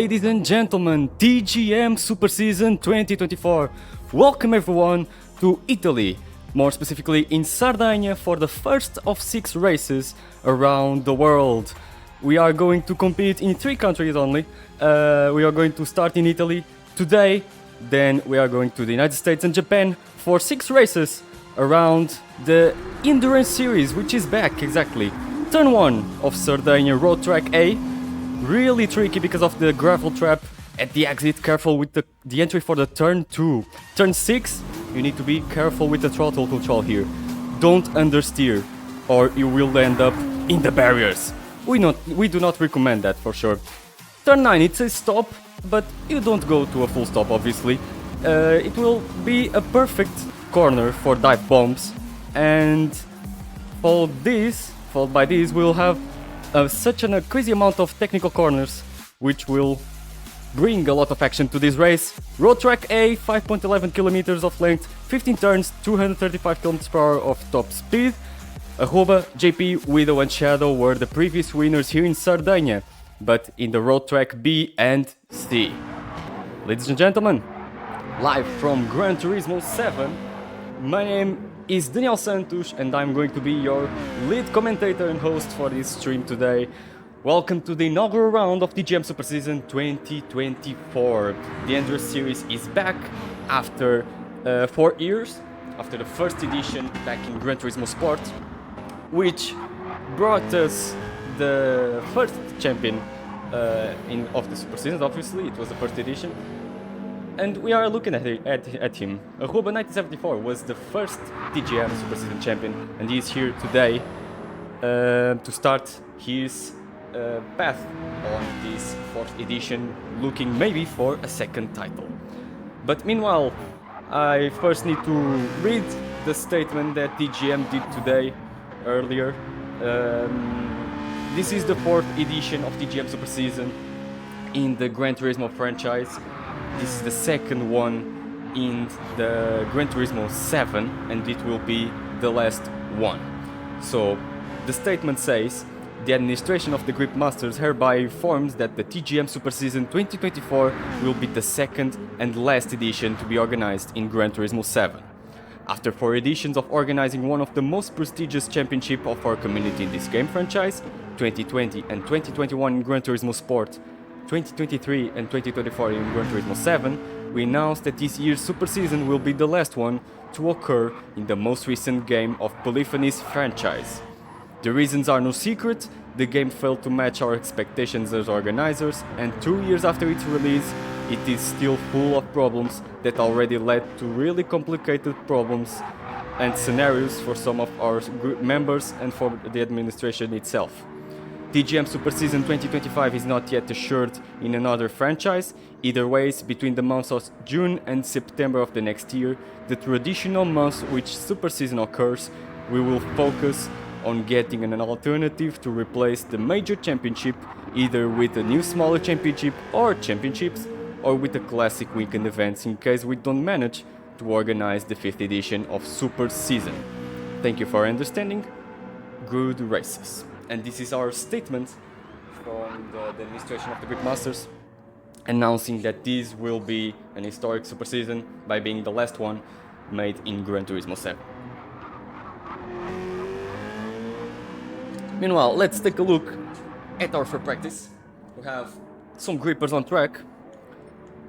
ladies and gentlemen, TGM Super Season 2024. Welcome everyone to Italy, more specifically in Sardegna for the first of 6 races around the world. We are going to compete in 3 countries only. We are going to start in Italy today, then we are going to the United States and Japan for 6 races around the Endurance Series, which is back exactly. Turn 1 of Sardegna Road Track A. Really tricky because of the gravel trap at the exit. Careful with the entry for the turn 2. Turn 6, you need to be careful with the throttle control here. Don't understeer or you will end up in the barriers. We do not recommend that for sure. Turn 9, it's a stop, but you don't go to a full stop obviously. It will be a perfect corner for dive bombs, and followed by this we'll have such a crazy amount of technical corners, which will bring a lot of action to this race. Road Track A, 5.11 kilometers of length, 15 turns, 235 kilometers per hour of top speed. Arroba, JP, Widow and Shadow were the previous winners here in Sardegna, but in the Road Track B and C. Ladies and gentlemen, live from Gran Turismo 7, my name is Daniel Santos and I'm going to be your lead commentator and host for this stream today. Welcome to the inaugural round of TGM Super Season 2024. The Endurance Series is back after 4 years, after the first edition back in Gran Turismo Sport, which brought us the first champion of the Super Season. Obviously, it was the first edition. And we are looking at him. Arroba 1974 was the first TGM Super Season champion, and he is here today to start his path on this 4th edition, looking maybe for a second title. But meanwhile, I first need to read the statement that TGM did today, earlier. This is the 4th edition of TGM Super Season in the Gran Turismo franchise. This is the second one in the Gran Turismo 7, and it will be the last one. So, the statement says, the administration of the Grip Masters hereby informs that the TGM Super Season 2024 will be the second and last edition to be organized in Gran Turismo 7. After 4 editions of organizing one of the most prestigious championships of our community in this game franchise, 2020 and 2021 in Gran Turismo Sport, 2023 and 2024 in Gran Turismo 7, we announced that this year's Super Season will be the last one to occur in the most recent game of Polyphony's franchise. The reasons are no secret, the game failed to match our expectations as organizers, and 2 years after its release, it is still full of problems that already led to really complicated problems and scenarios for some of our group members and for the administration itself. TGM Super Season 2025 is not yet assured in another franchise. Either ways, between the months of June and September of the next year, the traditional months which Super Season occurs, we will focus on getting an alternative to replace the major championship, either with a new smaller championship or championships, or with the classic weekend events in case we don't manage to organize the 5th edition of Super Season. Thank you for your understanding. Good races. And this is our statement from the administration of the Grip Masters, announcing that this will be an historic Super Season by being the last one made in Gran Turismo 7. Meanwhile, let's take a look at our first practice. We have some grippers on track.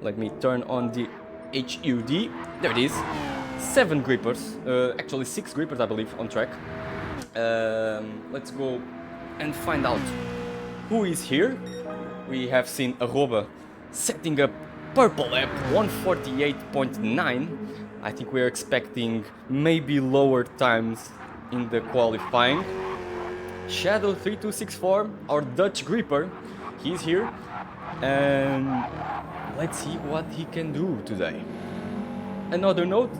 Let me turn on the HUD. There it is. 7 grippers, actually 6 grippers I believe on track. Let's go and find out who is here. We have seen Arroba setting up purple lap 148.9. I think we're expecting maybe lower times in the qualifying. Shadow 3264, our Dutch gripper, he's here, and let's see what he can do today. Another note,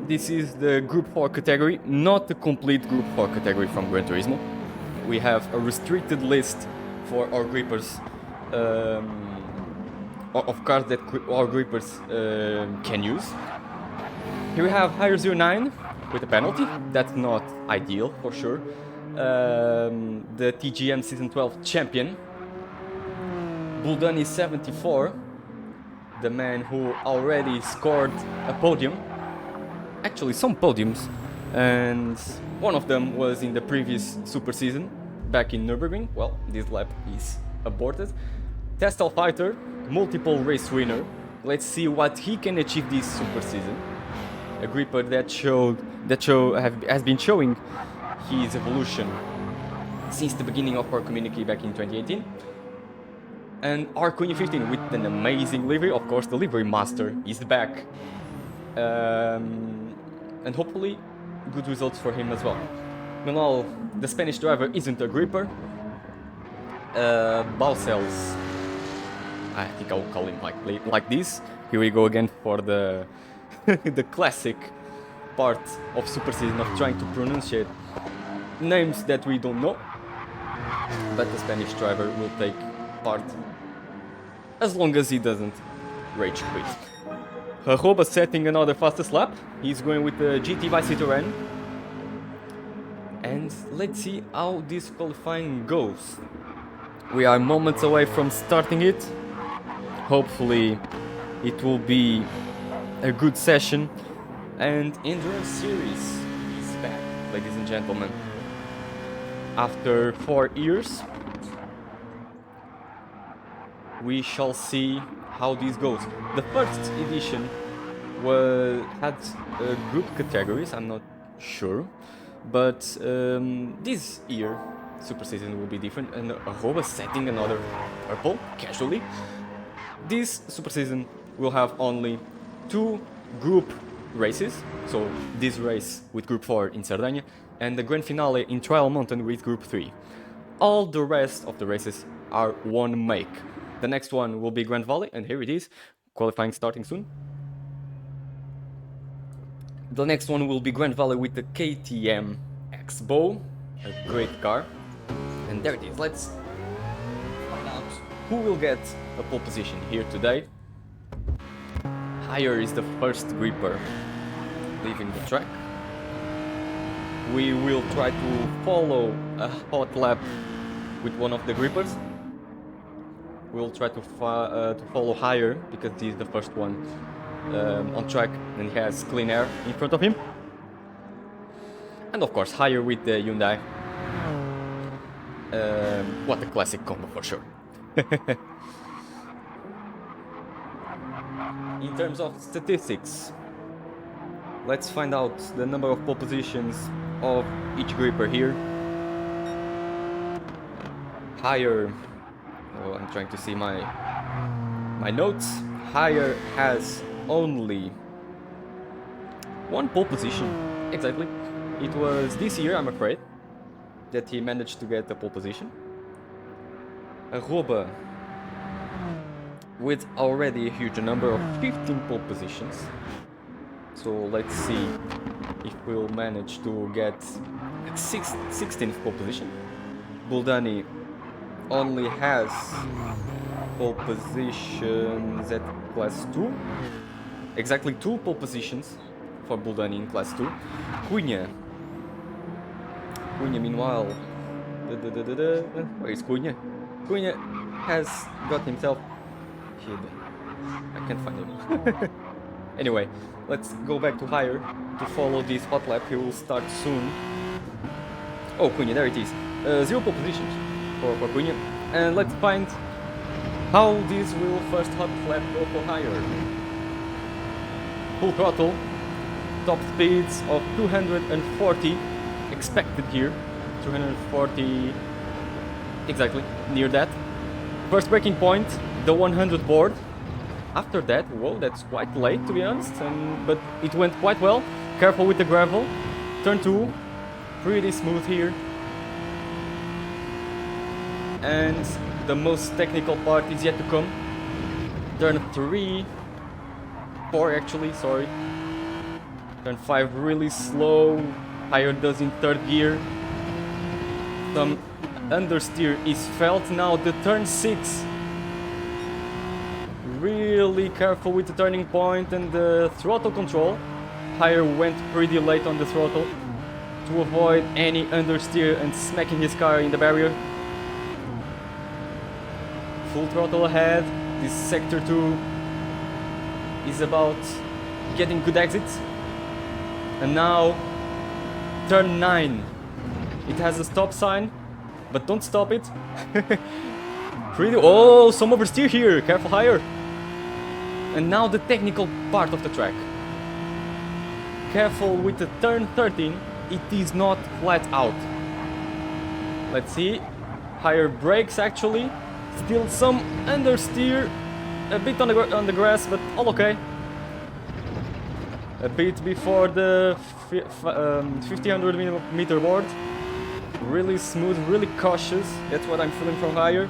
this is the Group 4 category, not the complete Group 4 category from Gran Turismo. We have a restricted list for our grippers, of cars that our grippers can use. Here we have Hire 09 with a penalty, that's not ideal for sure. The TGM Season 12 champion, Buldani 74, the man who already scored a podium, actually some podiums, and one of them was in the previous Super season back in Nürburgring. Well, this lap is aborted. Testal fighter, multiple race winner. Let's see what he can achieve this Super season. A gripper that has been showing his evolution since the beginning of our community back in 2018. And Arcunia 15 with an amazing livery. Of course, the livery master is back. And hopefully good results for him as well. Meanwhile, the Spanish driver isn't a gripper. Baucels, I think I will call him like this. Here we go again for the the classic part of Super Season of trying to pronunciate names that we don't know. But the Spanish driver will take part as long as he doesn't rage quit. Arroba setting another fastest lap. He's going with the GT by Citroën. And let's see how this qualifying goes. We are moments away from starting it. Hopefully it will be a good session. And Endurance Series is back, ladies and gentlemen. After 4 years, we shall see how this goes. The first edition had group categories, I'm not sure, but this year Super Season will be different, and Arroba setting another purple casually. This Super Season will have only 2 group races, so this race with Group 4 in Sardegna and the Grand Finale in Trial Mountain with Group 3. All the rest of the races are one make. The next one will be Grand Valley, and here it is, qualifying starting soon. The next one will be Grand Valley with the KTM X-Bow, a great car. And there it is, let's find out who will get a pole position here today. Higher is the first gripper leaving the track. We will try to follow a hot lap with one of the grippers. We'll try to follow Higher because he's the first one on track and he has clean air in front of him. And of course Higher with the Hyundai. What a classic combo for sure. In terms of statistics, let's find out the number of pole positions of each gripper here. Higher, oh, I'm trying to see my notes. Higher has only 1 pole position, exactly. It was this year, I'm afraid, that he managed to get a pole position. Arroba with already a huge number of 15 pole positions. So let's see if we'll manage to get 16th pole position. Buldani only has pole positions at class 2. Exactly 2 pole positions for Buldani in class 2. Cunha meanwhile, where is Cunha? Cunha has got himself hidden. I can't find him. Anyway, let's go back to Higher to follow this hot lap. He will start soon. Oh, Cunha, there it is. 0 pole positions for Cunha. And let's find how this will first hot lap go for Higher. Full throttle, top speeds of 240 expected here. 240, exactly, near that. First braking point, the 100 board. After that, whoa, that's quite late to be honest, but it went quite well. Careful with the gravel. Turn 2, pretty smooth here. And the most technical part is yet to come. Turn 4 actually, sorry. Turn 5 really slow. Higher does in 3rd gear. Some understeer is felt now. The turn 6. Really careful with the turning point and the throttle control. Higher went pretty late on the throttle to avoid any understeer and smacking his car in the barrier. Full throttle ahead. This sector 2 is about getting good exits. And now turn 9. It has a stop sign, but don't stop it. Oh, some oversteer here. Careful higher. And now the technical part of the track. Careful with the turn 13. It is not flat out. Let's see. Higher brakes actually. Still some understeer. A bit on the grass, but all okay. A bit before the 1500 meter board. Really smooth, really cautious. That's what I'm feeling from higher.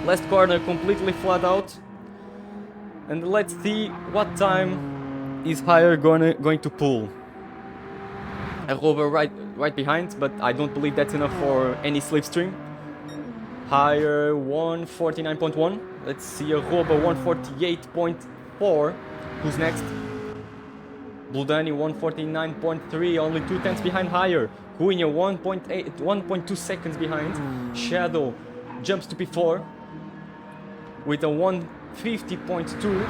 Last corner completely flat out. And let's see what time is higher going to pull. A rover right behind, but I don't believe that's enough for any slipstream. Higher 149.1. Let's see a rover 148.4. Who's next? Buldani 149.3, only 2/10 behind higher. Cunha 1.2 seconds behind. Shadow jumps to P4 with a 150.2.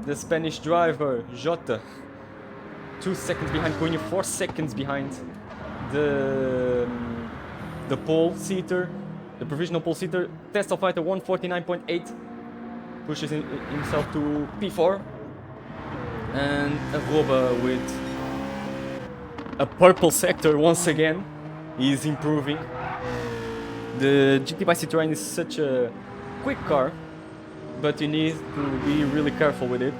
The Spanish driver Jota 2 seconds behind Cunha, 4 seconds behind the pole seater, the provisional pole seater. Tesla fighter 149.8 pushes himself to P4. And a Roba with a purple sector once again. He's improving. The GT by Citroën is such a quick car, but you need to be really careful with it.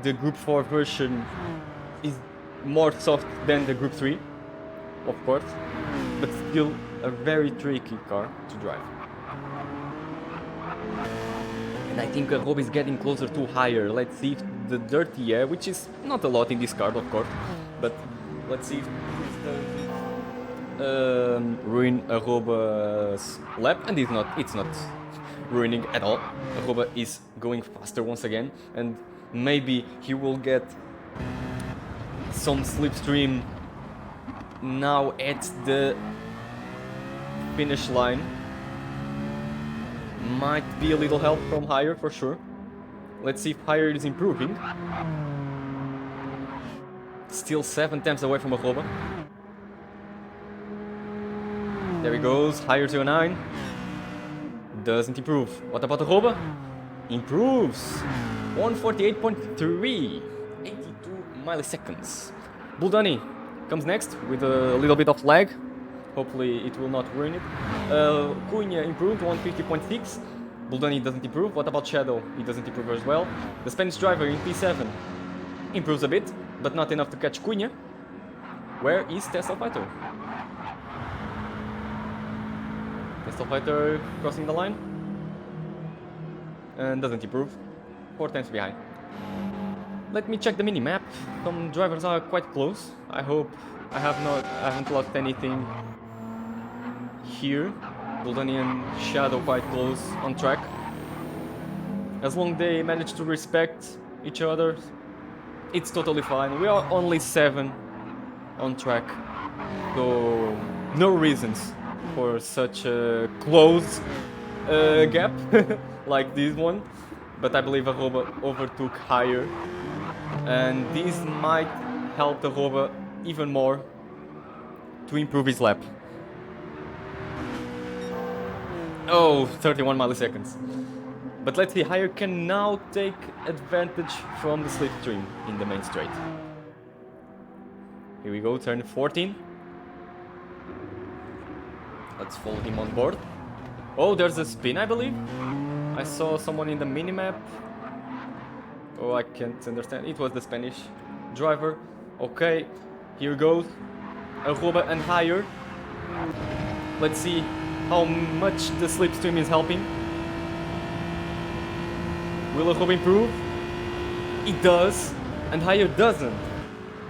The Group 4 version is more soft than the Group 3, of course, but still a very tricky car to drive. And I think Rob is getting closer to higher. Let's see if the dirty air, which is not a lot in this car, of course, but let's see if ruin Aroba's lap, and it's not ruining at all. Aroba is going faster once again, and maybe he will get some slipstream now at the finish line. Might be a little help from higher for sure. Let's see if higher is improving. Still 7 times away from Aroba. There he goes, higher 09. Doesn't improve. What about Aroba? Improves. 148.3. 82 milliseconds. Buldani comes next with a little bit of lag. Hopefully it will not ruin it. Cunha improved, 150.6. Buldani doesn't improve. What about Shadow? He doesn't improve as well. The Spanish driver in P7 improves a bit, but not enough to catch Cunha. Where is Tesla Fighter? Tesla Fighter crossing the line. And doesn't improve. 4 times behind. Let me check the mini-map. Some drivers are quite close. I hope I haven't lost anything here. Buldani and Shadow quite close on track. As long as they manage to respect each other, it's totally fine. We are only 7 on track, so no reasons for such a close gap like this one. But I believe Aroba overtook higher, and this might help Aroba even more to improve his lap. Oh, 31 milliseconds. But let's see, higher can now take advantage from the slipstream in the main straight. Here we go, turn 14. Let's follow him on board. Oh, there's a spin, I believe. I saw someone in the minimap. Oh, I can't understand. It was the Spanish driver. Okay, here goes. Aroba and higher. Let's see how much the slipstream is helping. Will Aroba improve? It does, and higher doesn't.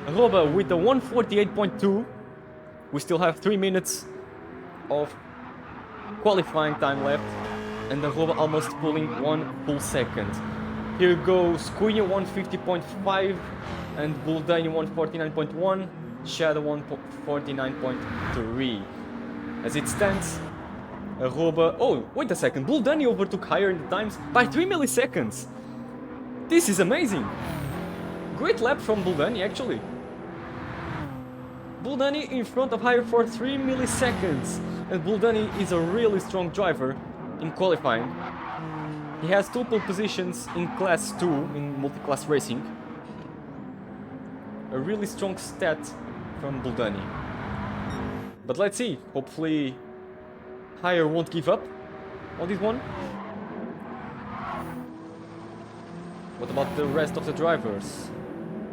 Aroba with the 148.2. We still have 3 minutes of qualifying time left, and Aroba almost pulling 1 full second. Here goes Cunha 150.5 and Buldani 149.1, Shadow 149.3. As it stands, Arroba... Oh, wait a second. Buldani overtook higher in the times by 3 milliseconds. This is amazing. Great lap from Buldani, actually. Buldani in front of higher for 3 milliseconds. And Buldani is a really strong driver in qualifying. He has 2 pole positions in Class 2, in multi-class racing. A really strong stat from Buldani. But let's see, hopefully higher won't give up on this one. What about the rest of the drivers?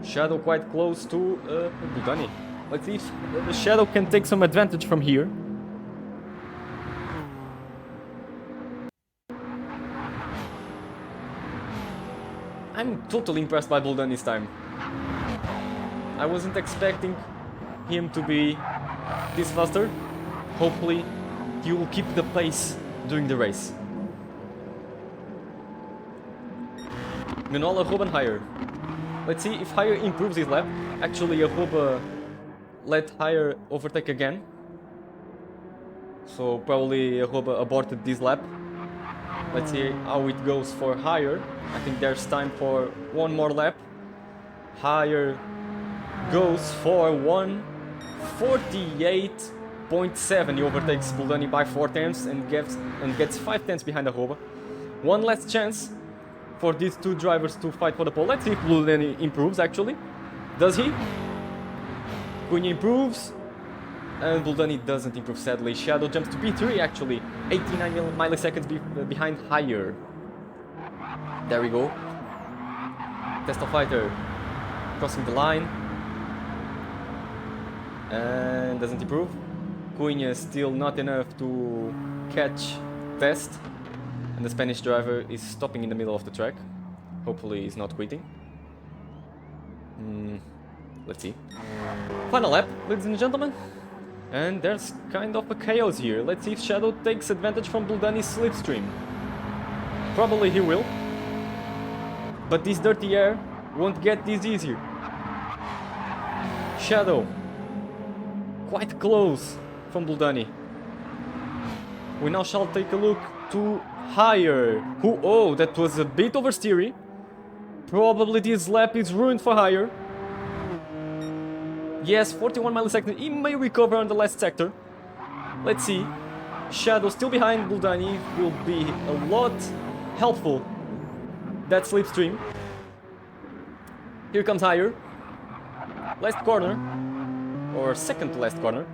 Shadow quite close to Buldani. Let's see if the Shadow can take some advantage from here. I'm totally impressed by Buldani this time. I wasn't expecting him to be this faster. Hopefully he will keep the pace during the race. Meanwhile, Arroba higher. Let's see if higher improves his lap. Actually, Arroba let higher overtake again. So probably Arroba aborted this lap. Let's see how it goes for higher. I think there's time for one more lap. Higher goes for 1:48.7. He overtakes Buldani by 4 tenths and gets 5 tenths behind Arroba. One last chance for these 2 drivers to fight for the pole. Let's see if Buldani improves actually. Does he? Cunha improves. And Buldani doesn't improve, sadly. Shadow jumps to P3 actually. 89 milliseconds behind higher. There we go. Tesla Fighter crossing the line. And doesn't improve. Cunha still not enough to catch Test. And the Spanish driver is stopping in the middle of the track. Hopefully he's not quitting. Let's see. Final lap, ladies and gentlemen. And there's kind of a chaos here. Let's see if Shadow takes advantage from Buldani's slipstream. Probably he will. But this dirty air won't get this easier. Shadow. Quite close from Buldani. We now shall take a look to higher. Oh, that was a bit oversteery. Probably this lap is ruined for higher. Yes, 41 milliseconds. He may recover on the last sector. Let's see. Shadow still behind Buldani will be a lot helpful. That slipstream. Here comes higher. Last corner. Or second to last corner.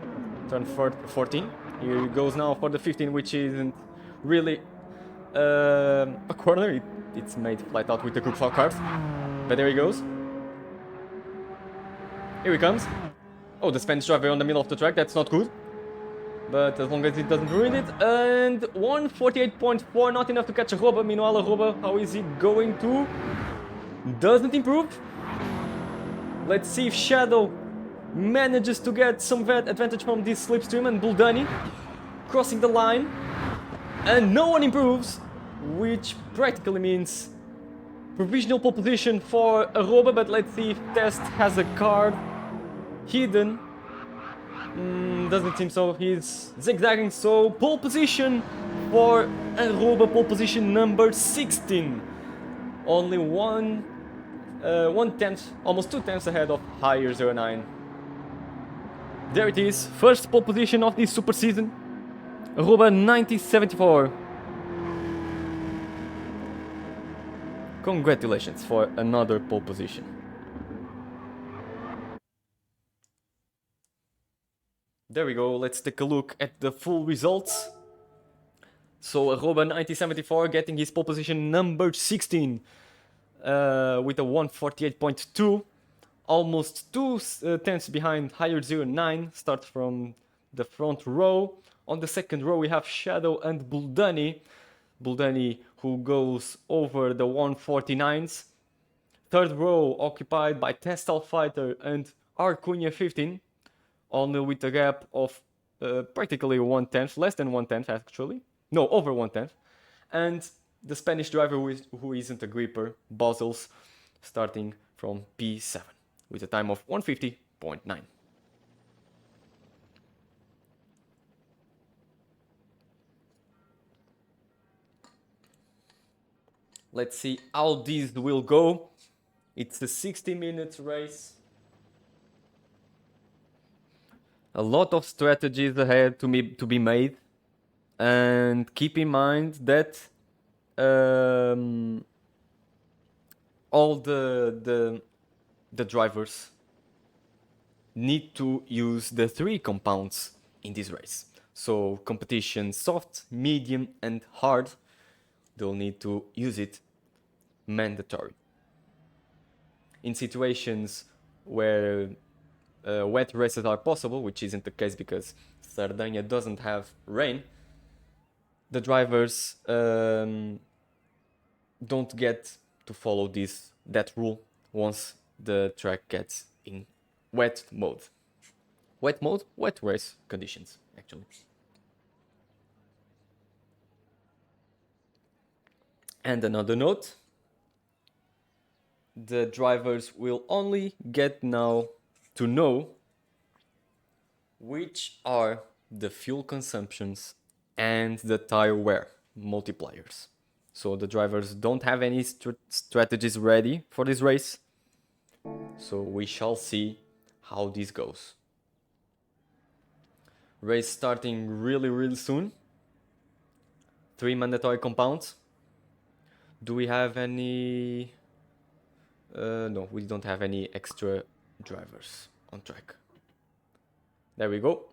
Turn 14. Here he goes now for the 15, which isn't really a corner. It's made flat out with the Group 4 cars. But there he goes. Here he comes. Oh, the Spanish driver on the middle of the track. That's not good. But as long as it doesn't ruin it. And 1:48.4, not enough to catch Arroba. Meanwhile, Arroba, how is he going to? Doesn't improve. Let's see if Shadow manages to get some advantage from this slipstream. And Buldani crossing the line. And no one improves. Which practically means provisional pole position for Arroba. But let's see if Test has a card hidden. Doesn't seem so. He's zigzagging. So pole position for Arroba, pole position number 16. Only one tenth, almost 2 tenths ahead of higher 09. There it is. First pole position of this super season. Arroba 9074. Congratulations for another pole position. There we go, let's take a look at the full results. So Arroba 9074 getting his pole position number 16 with a 1:48.2, almost 2 tenths behind higher 09, start from the front row. On the second row we have Shadow and Buldani. Buldani who goes over the 1:49s. Third row occupied by Testal Fighter and Cunha 15. Only with a gap of practically 1 tenth, less than 1 tenth actually. No, over 1 tenth. And the Spanish driver who isn't a gripper, Bosels, starting from P7 with a time of 1:50.9. Let's see how this will go. It's a 60-minute race. A lot of strategies ahead to be made. And keep in mind that all the drivers need to use the 3 compounds in this race. So competition soft, medium and hard, they'll need to use it mandatory. In situations where wet races are possible, which isn't the case because Sardegna doesn't have rain, the drivers don't get to follow that rule once the track gets in wet mode. Wet mode, wet race conditions, actually. And another note, the drivers will only get now to know which are the fuel consumptions and the tire wear multipliers. So the drivers don't have any strategies ready for this race. So we shall see how this goes. Race starting really soon. 3 mandatory compounds. Do we have any... no, we don't have any extra drivers on track. There we go.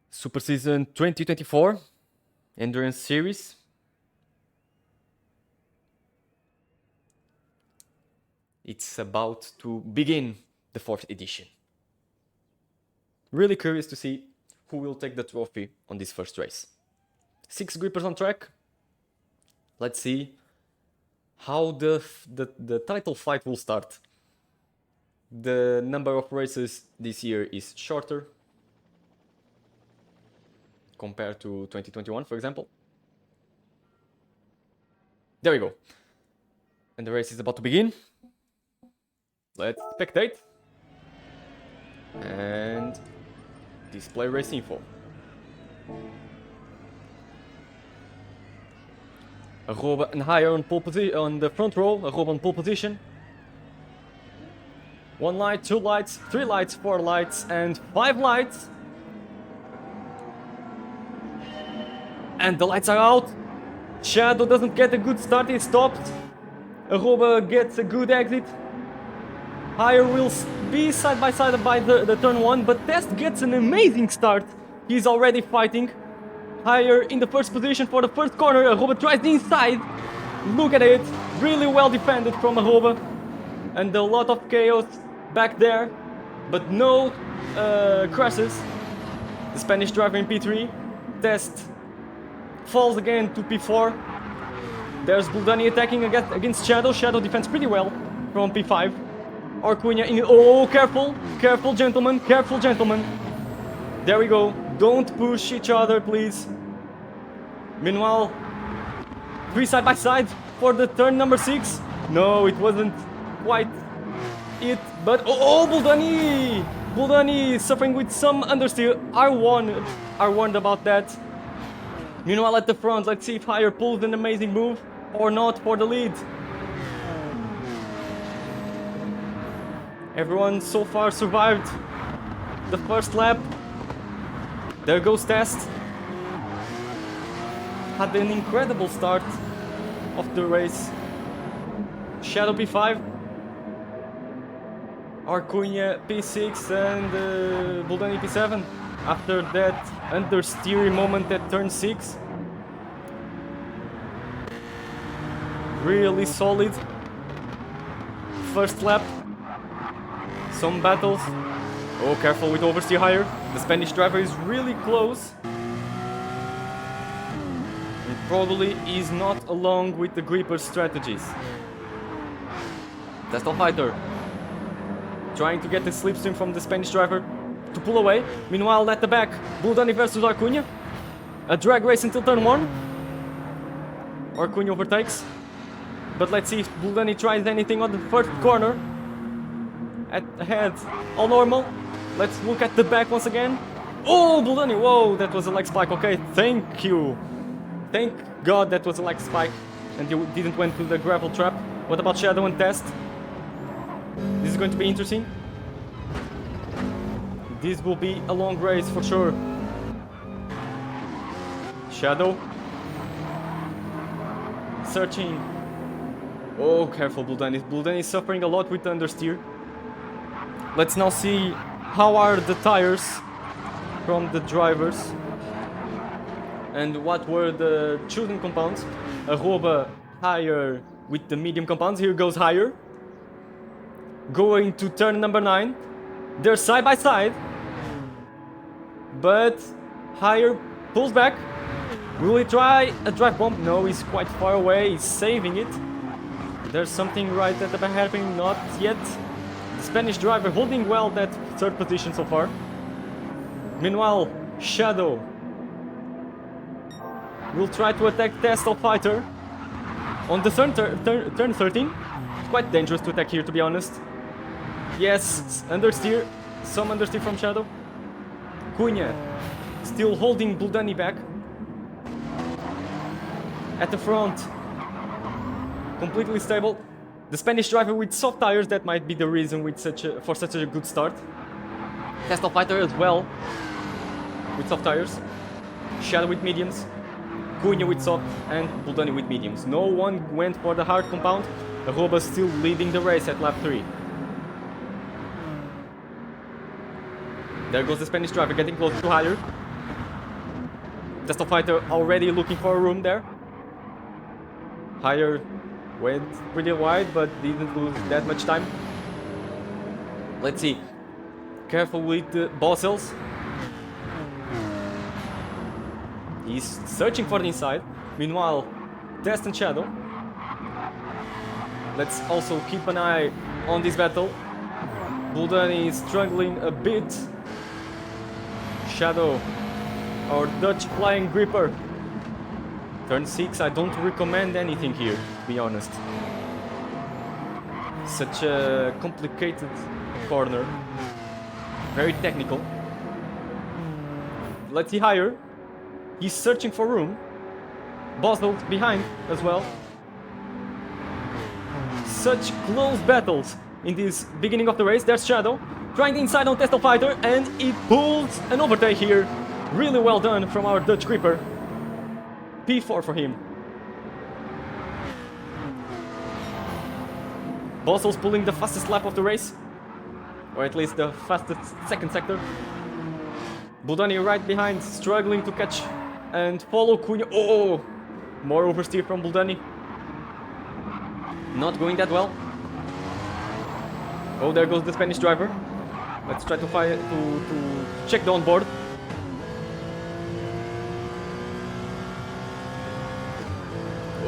Super Season 2024 Endurance Series. It's about to begin the 4th edition. Really curious to see who will take the trophy on this first race. 6 grippers on track. Let's see how the title fight will start. The number of races this year is shorter compared to 2021, for example. There we go. And the race is about to begin. Let's spectate. And display race info. Arroba and higher on pole position on the front row. Arroba on pole position. 1 light, 2 lights, 3 lights, 4 lights, and 5 lights. And the lights are out. Shadow doesn't get a good start, he's stopped. Arroba gets a good exit. Higher will be side by side by the turn 1, but Test gets an amazing start. He's already fighting. Higher in the first position for the first corner. Arroba tries the inside. Look at it. Really well defended from Arroba. And a lot of chaos back there, but no crashes. The Spanish driver in P3. Test falls again to P4. There's Buldani attacking against Shadow. Shadow defends pretty well from P5. Orcunha in... Oh, careful! Careful, gentlemen! Careful, gentlemen! There we go. Don't push each other, please. Meanwhile, 3 side by side for the turn number 6. No, it wasn't quite it, but... Oh, Buldani! Buldani suffering with some understeer. Are warned about that. Meanwhile, at the front, let's see if Higher pulls an amazing move or not for the lead. Everyone so far survived the first lap. There goes Test. Had an incredible start of the race. Shadow P5. Orcunha P6 and Buldani P7. After that understeering moment at turn 6. Really solid first lap. Some battles. Oh, careful with oversteer Higher. The Spanish driver is really close. And probably is not along with the gripper strategies. Test of Fighter trying to get the slipstream from the Spanish driver to pull away. Meanwhile, at the back, Buldani versus Orcunha. A drag race until turn 1. Orcunha overtakes. But let's see if Buldani tries anything on the first corner. Ahead, all normal. Let's look at the back once again. Oh, Buldani, whoa, that was a leg spike. Okay, thank you. Thank God that was a leg spike. and he didn't went to the gravel trap. What about Shadow and Test? This is going to be interesting. This will be a long race for sure. Shadow. Searching. Oh, careful, Bulldani. Bulldani is suffering a lot with understeer. Let's now see how are the tires from the drivers and what were the chosen compounds. Arroba higher with the medium compounds. Here goes higher. Going to turn number 9. They're side by side. But higher pulls back. Will he try a drive bomb? No, he's quite far away. He's saving it. There's something right at the back happening. Not yet. The Spanish driver holding well that third position so far. Meanwhile, Shadow will try to attack Tesla Fighter on the turn 13. It's quite dangerous to attack here, to be honest. Yes, understeer. Some understeer from Shadow. Cunha still holding Bulldani back. At the front. Completely stable. The Spanish driver with soft tires, that might be the reason with for such a good start. Tesla Fighter as well with soft tires. Shadow with mediums. Cunha with soft and Bulldani with mediums. No one went for the hard compound. Arroba still leading the race at lap 3. There goes the Spanish driver getting close to higher. Tesla Fighter already looking for a room there. Higher went pretty wide but didn't lose that much time. Let's see. Careful with the Bossels. He's searching for the inside. Meanwhile, Test and Shadow. Let's also keep an eye on this battle. Bulldani is struggling a bit. Shadow, our Dutch flying gripper. Turn 6, I don't recommend anything here, to be honest. Such a complicated corner. Very technical. Let's see higher. He's searching for room. Boswell behind as well. Such close battles in this beginning of the race. There's Shadow trying the inside on Tesla Fighter and he pulls an overtake here. Really well done from our Dutch Creeper. P4 for him. Boswell's pulling the fastest lap of the race. Or at least the fastest second sector. Bulldani right behind, struggling to catch and follow Cunha. Oh! More oversteer from Bulldani. Not going that well. Oh, there goes the Spanish driver. Let's try to check the onboard.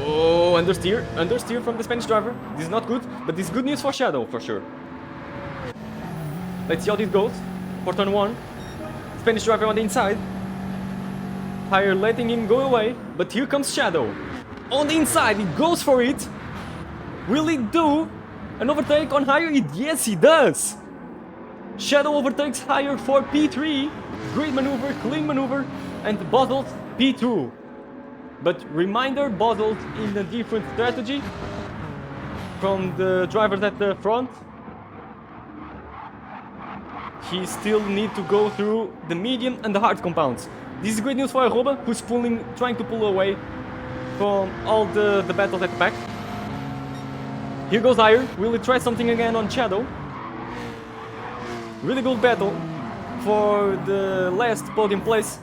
Oh, understeer from the Spanish driver. This is not good, but this is good news for Shadow for sure. Let's see how this goes for turn 1. Spanish driver on the inside. Higher letting him go away, but here comes Shadow. On the inside, he goes for it. Will he do an overtake on higher? Yes, he does. Shadow overtakes higher for P3. Great maneuver, clean maneuver, and Bottled P2. But reminder, Bottled in a different strategy from the drivers at the front. He still needs to go through the medium and the hard compounds. This is great news for Arroba, who's trying to pull away from all the battles at the back. Here goes higher. Will he try something again on Shadow? Really good battle for the last podium place.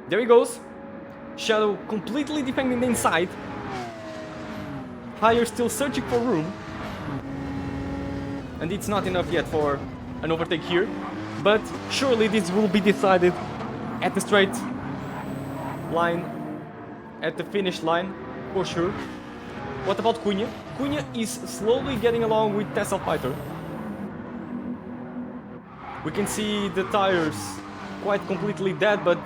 There he goes. Shadow completely defending the inside. Higher still searching for room. And it's not enough yet for an overtake here. But surely this will be decided at the straight line, at the finish line, for sure. What about Cunha? Cunha is slowly getting along with Tesla Fighter. We can see the tires quite completely dead, but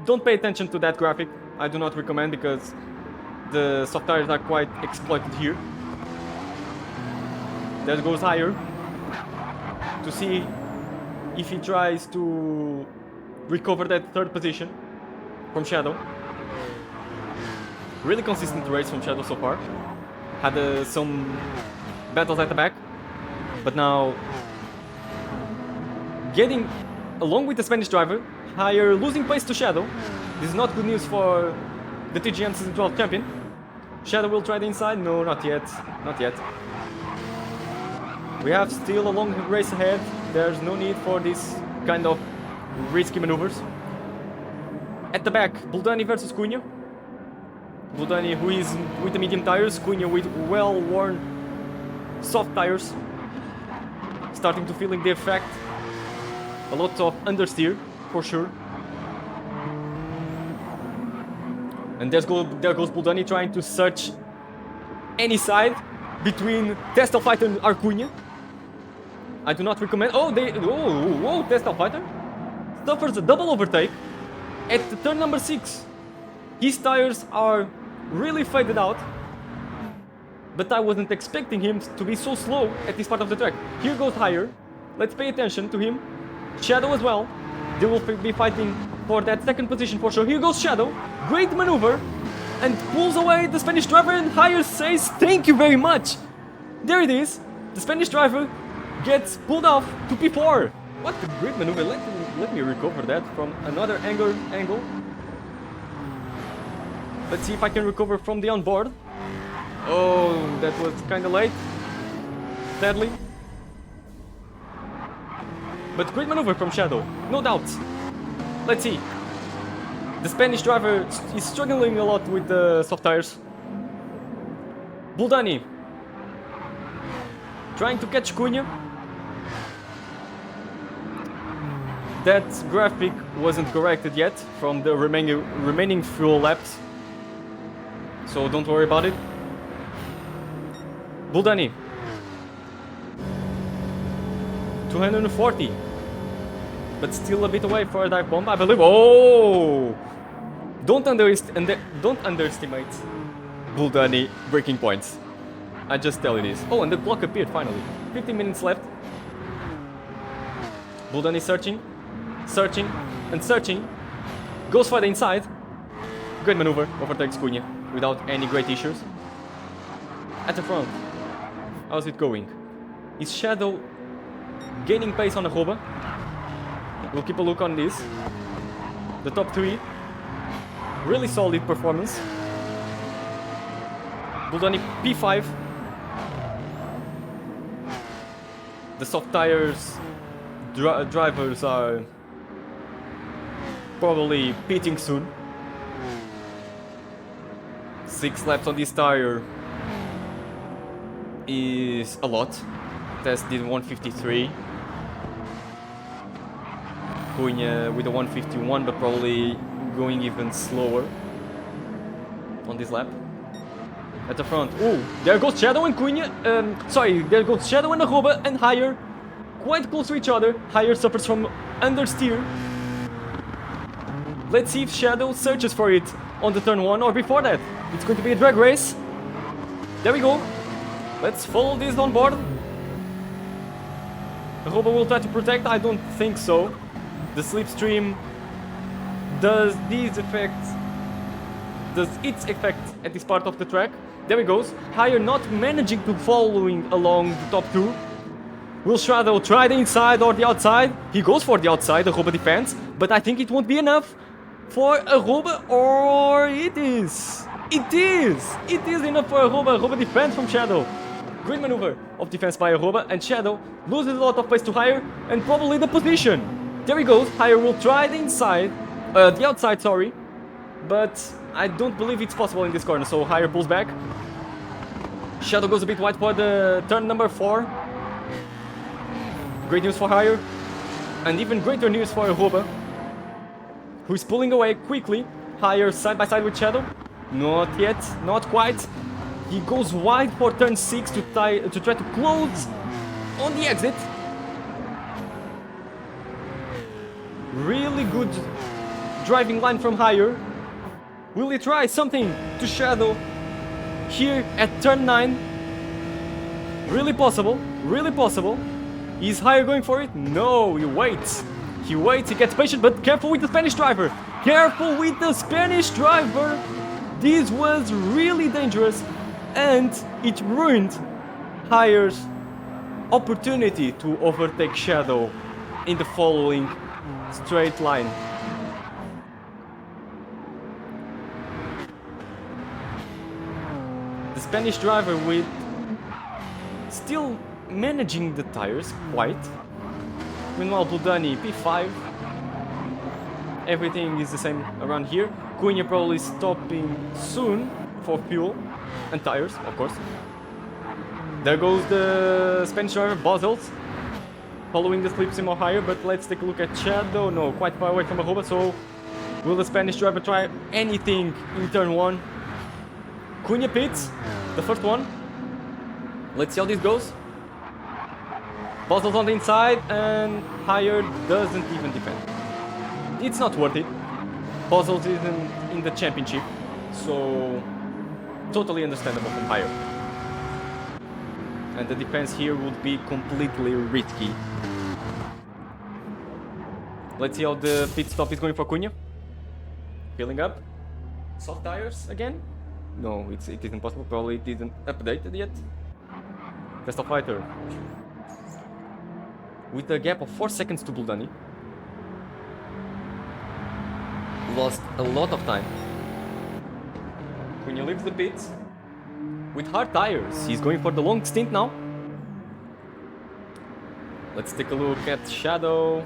don't pay attention to that graphic. I do not recommend because the soft tires are quite exploited here. That goes higher to see if he tries to recover that third position from Shadow. Really consistent race from Shadow so far. Had some battles at the back, but now getting along with the Spanish driver. Higher losing pace to Shadow. This is not good news for the TGM Season 12 champion. Shadow will try the inside. No, not yet. Not yet. We have still a long race ahead. There's no need for this kind of risky maneuvers. At the back, Buldani versus Cunha. Buldani, who is with the medium tires, Cunha with well-worn soft tires. Starting to feeling the effect. A lot of understeer, for sure. And there goes Buldani trying to search any side between Tesla Fighter and Arcunha. I do not recommend. Oh, Tesla Fighter suffers a double overtake at turn number 6. His tires are really faded out, but I wasn't expecting him to be so slow at this part of the track. Here goes Higher. Let's pay attention to him. Shadow as well. They will be fighting for that second position for sure. Here goes Shadow. Great maneuver. And pulls away the Spanish driver, and Higher says thank you very much. There it is. The Spanish driver gets pulled off to P4. What a great maneuver. Let me recover that from another angle. Let's see if I can recover from the onboard. Oh, that was kind of late. Sadly. But great maneuver from Shadow, no doubt. Let's see. The Spanish driver is struggling a lot with the soft tires. Buldani trying to catch Cunha. That graphic wasn't corrected yet from the remaining fuel laps, so don't worry about it. Buldani 240, but still a bit away for a dive bomb, I believe. Oh! Don't underestimate Buldani breaking points. I just tell you this. Oh, and the clock appeared finally. 15 minutes left. Buldani searching, and searching. Goes for the inside. Great maneuver, overtakes Cunha without any great issues. At the front, how's it going? Is Shadow gaining pace on Arroba? We'll keep a look on this. The top 3. Really solid performance. Buldani P5. The soft tires drivers are probably pitting soon. 6 laps on this tire is a lot. Test did 153. Cunha with a 151, but probably going even slower on this lap. At the front, oh, there goes Shadow and Cunha. There goes Shadow and Arroba and Higher, quite close to each other. Higher suffers from understeer. Let's see if Shadow searches for it on the turn 1 or before that. It's going to be a drag race. There we go. Let's follow this on board. Arroba will try to protect. I don't think so. The slipstream does its effect at this part of the track. There he goes. Higher not managing to following along the top 2. Will Shadow try the inside or the outside? He goes for the outside. Arroba defends, but I think it won't be enough for Arroba, or it is. It is enough for Arroba. Arroba defends from Shadow. Great maneuver of defense by Arroba, and Shadow loses a lot of pace to Higher and probably the position. There he goes. Higher will try the outside, sorry, but I don't believe it's possible in this corner, so Higher pulls back. Shadow goes a bit wide for the turn number 4. Great news for Higher, and even greater news for Arroba, who is pulling away quickly. Higher side by side with Shadow. Not yet, not quite. He goes wide for turn 6 to try to close on the exit. Really good driving line from Higher. Will he try something to Shadow here at turn 9? Really possible, really possible. Is Hire going for it? No, he waits. He waits, he gets patient, but careful with the Spanish driver. Careful with the Spanish driver. This was really dangerous and it ruined Hire's opportunity to overtake Shadow in the following straight line. The Spanish driver with still managing the tires quite. Meanwhile, Bludani P5. Everything is the same around here. Cunha probably stopping soon for fuel and tires, of course. There goes the Spanish driver, Basels, following the slip sim or higher, but let's take a look at Shadow. No, quite far away from Arroba, so will the Spanish driver try anything in turn 1? Cunha pits, the first one. Let's see how this goes. Basels on the inside, and higher doesn't even defend. It's not worth it. Basels isn't in the championship, so totally understandable from higher. And the defense here would be completely risky. Let's see how the pit stop is going for Cunha. Filling up. Soft tires again? No, it isn't possible. Probably it isn't updated yet. Test of fighter. With a gap of 4 seconds to Bludani. Lost a lot of time. Cunha leaves the pits. With hard tires, he's going for the long stint now. Let's take a look at Shadow,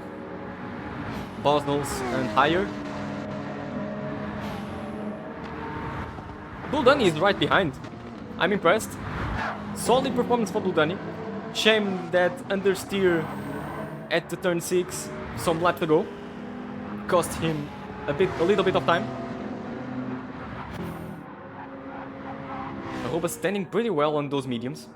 Bosnals, and higher. Bludani is right behind. I'm impressed. Solid performance for Bludani. Shame that understeer at the turn 6, some laps ago, cost him a little bit of time. Arroba standing pretty well on those mediums.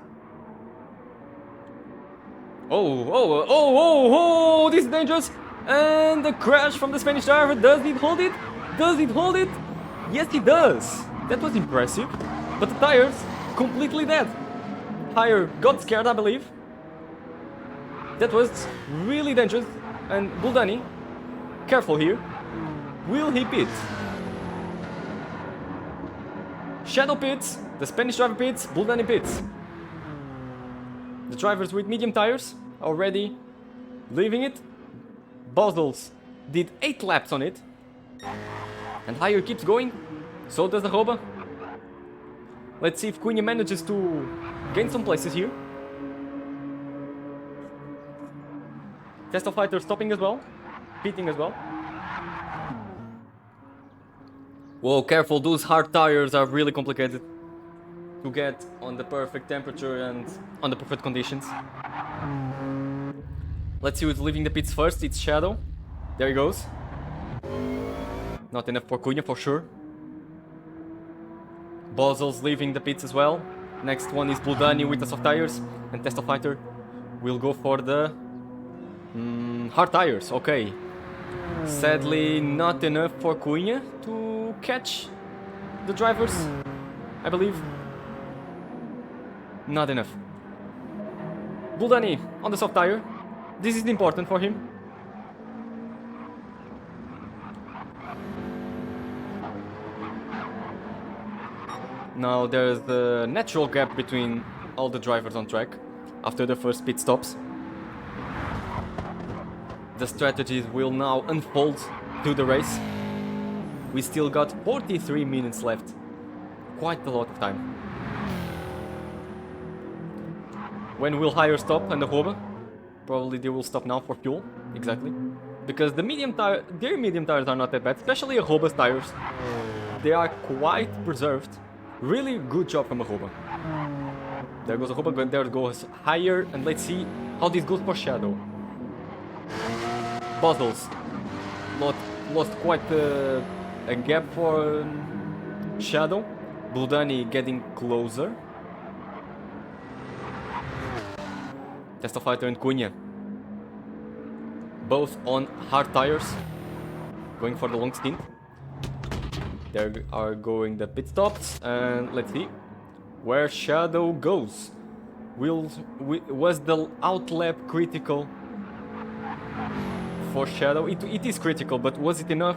Oh, this is dangerous. And the crash from the Spanish driver. Does it hold it? Does it hold it? Yes, it does. That was impressive. But the tires, completely dead. Higher got scared, I believe. That was really dangerous. And Bludani, careful here. Will he pit? Shadow pits, the Spanish driver pits, Bludani pits. The drivers with medium tires already leaving it. Bosdals did 8 laps on it. And higher keeps going. So does the Arroba. Let's see if Cunha manages to gain some places here. Test of fighter stopping as well. Pitting as well. Whoa, careful, those hard tires are really complicated to get on the perfect temperature and on the perfect conditions. Let's see who's leaving the pits first. It's Shadow. There he goes. Not enough for Cunha for sure. Bozel's leaving the pits as well. Next one is Bludani with the soft tires. And Test of Fighter will go for the hard tires. Okay. Sadly, not enough for Cunha to catch the drivers, I believe. Not enough. Bludani on the soft tire. This is important for him. Now there's the natural gap between all the drivers on track after the first pit stops. The strategies will now unfold through the race. We still got 43 minutes left. Quite a lot of time. When will higher stop and the Arroba? Probably they will stop now for fuel. Exactly. Because the their medium tires are not that bad, especially Arroba's tires. They are quite preserved. Really good job from Arroba. There goes Arroba, but there goes higher, and let's see how this goes for Shadow. Puzzles. Lost quite a gap for Shadow. Bludani getting closer. Test of Fighter and Cunha. Both on hard tires. Going for the long stint. There are going the pit stops, and let's see where Shadow goes. Was the outlap critical for Shadow? It is critical, but was it enough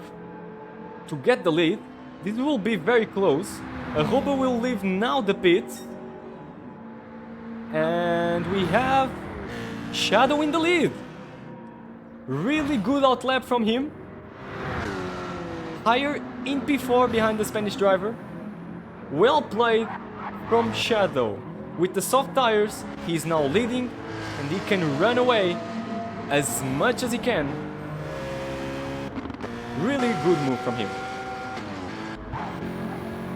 to get the lead? This will be very close. Arroba will leave now the pit. And we have Shadow in the lead. Really good outlap from him. Higher in P4 behind the Spanish driver. Well played from Shadow. With the soft tires, he is now leading and he can run away as much as he can. Really good move from him.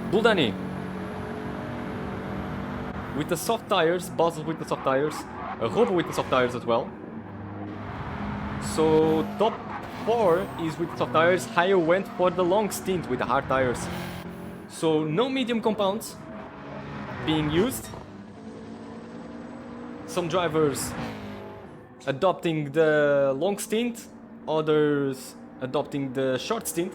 Buldani with the soft tires, Basel with the soft tires, Arroba with the soft tires as well. So top 4 is with the soft tires, Higher went for the long stint with the hard tires. So no medium compounds being used. Some drivers adopting the long stint, others adopting the short stint.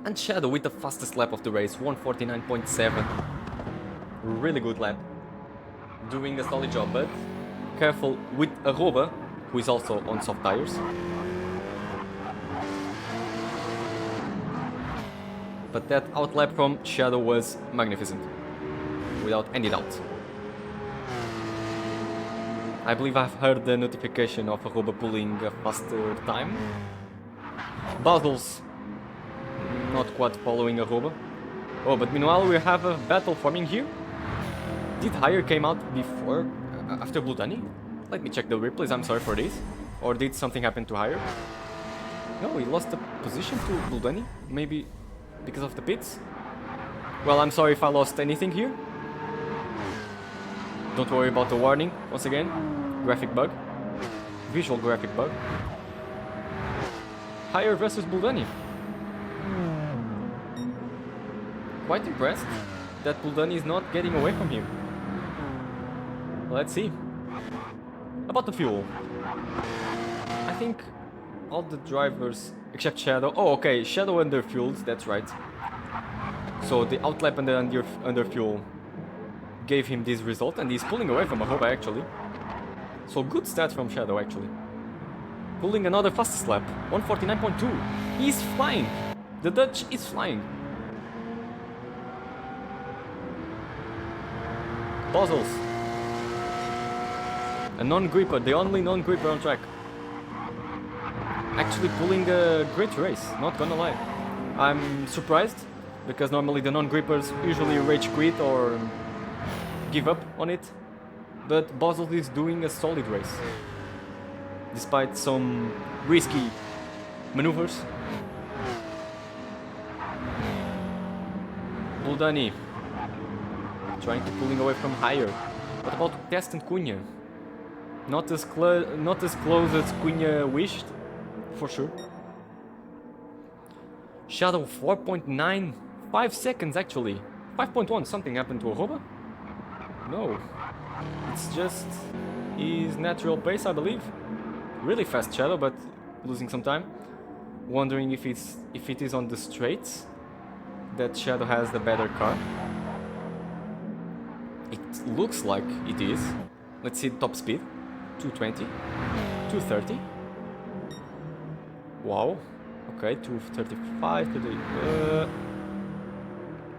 And Shadow with the fastest lap of the race, 149.7. Really good lap. Doing a solid job, but careful with Arroba, who is also on soft tires. But that outlap from Shadow was magnificent, without any doubt. I believe I've heard the notification of Arroba pulling a faster time. Basel's not quite following Arroba. Oh, but meanwhile we have a battle forming here. Did Higher came out before, after Buldani? Let me check the replays, I'm sorry for this. Or did something happen to Higher? No, he lost the position to Buldani, maybe because of the pits. Well, I'm sorry if I lost anything here. Don't worry about the warning, once again. Graphic bug. Visual graphic bug. Higher versus Buldani. Quite impressed that Buldani is not getting away from him. Let's see. About the fuel. I think all the drivers except Shadow. Oh, okay, Shadow underfueled, that's right. So the outlap and the underfuel gave him this result, and he's pulling away from Arroba actually. So good stats from Shadow actually. Pulling another fastest lap, 149.2. He's flying. The Dutch is flying. Puzzles. A non-gripper, the only non-gripper on track. Actually pulling a great race, not gonna lie. I'm surprised, because normally the non-grippers usually rage quit or give up on it. But Basel is doing a solid race. Despite some risky maneuvers. Buldani trying to pulling away from Higher. What about Test and Cunha? Not as close as Cunha wished, for sure. Shadow 4.9, 5 seconds actually. 5.1, something happened to Arroba? No. It's just his natural pace, I believe. Really fast Shadow, but losing some time. Wondering if it is on the straights that Shadow has the better car. It looks like it is. Let's see the top speed. 220. 230. Wow. Okay, 235.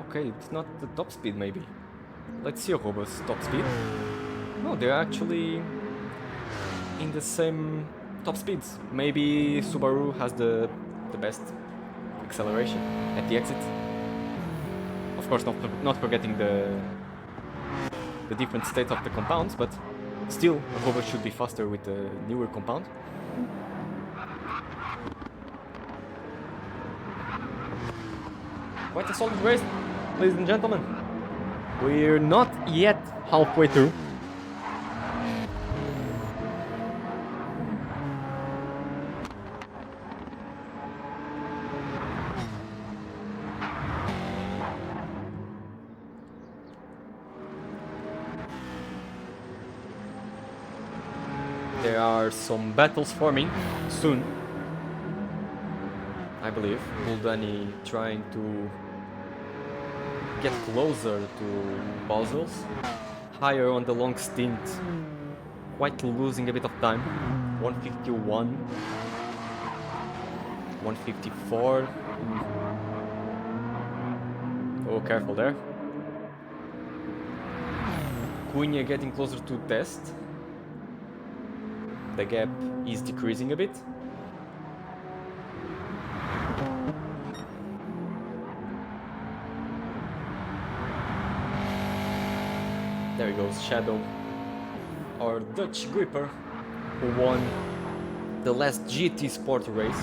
Okay, it's not the top speed maybe. Let's see Arroba's top speed. No, they're actually in the same top speeds. Maybe Subaru has the best acceleration at the exit. Of course, not forgetting the different states of the compounds, but still, Arroba should be faster with the newer compound. Quite a solid race, ladies and gentlemen. We're not yet halfway through. There are some battles forming soon, I believe. Buldani trying to get closer to puzzles, higher on the long stint, quite losing a bit of time. 151, 154. Oh, careful there. Cunha getting closer to test. The gap is decreasing a bit. There he goes, Shadow, our Dutch gripper, who won the last GT Sport race.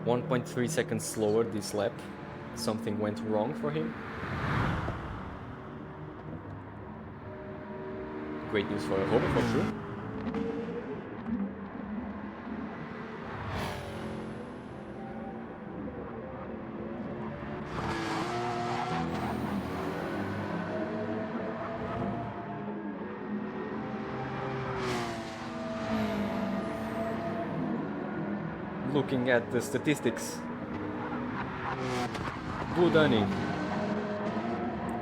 .3 seconds slower this lap. Something went wrong for him. Great news for Robert, for sure. Looking at the statistics, Budani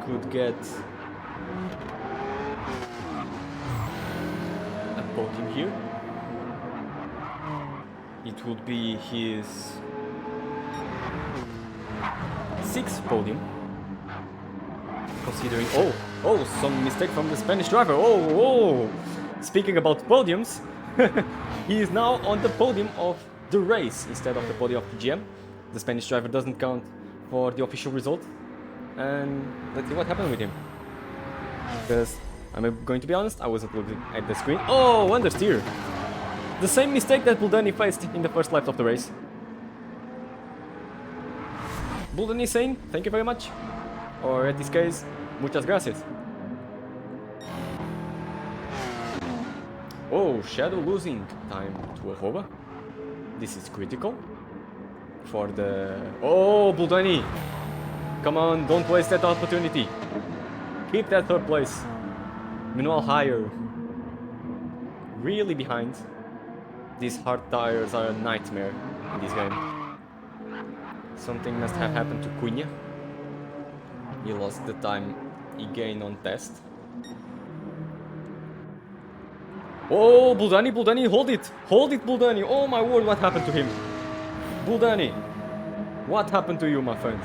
could get a podium here. It would be his 6th podium, considering some mistake from the Spanish driver. Speaking about podiums, he is now on the podium of the race instead of the podium of TGM. The Spanish driver doesn't count for the official result, and let's see what happened with him. Because I'm going to be honest, I wasn't looking at the screen. Oh, understeer! The same mistake that Buldani faced in the first laps of the race. Buldani saying thank you very much, or in this case, muchas gracias. Oh, Shadow losing time to Ahoba. This is critical for the... Oh, Buldani! Come on, don't waste that opportunity. Keep that 3rd place. Meanwhile, higher. Really behind. These hard tires are a nightmare in this game. Something must have happened to Cunha. He lost the time he gained on test. Oh, Buldani, hold it! Hold it, Buldani! Oh my word, what happened to him? Buldani, what happened to you, my friend?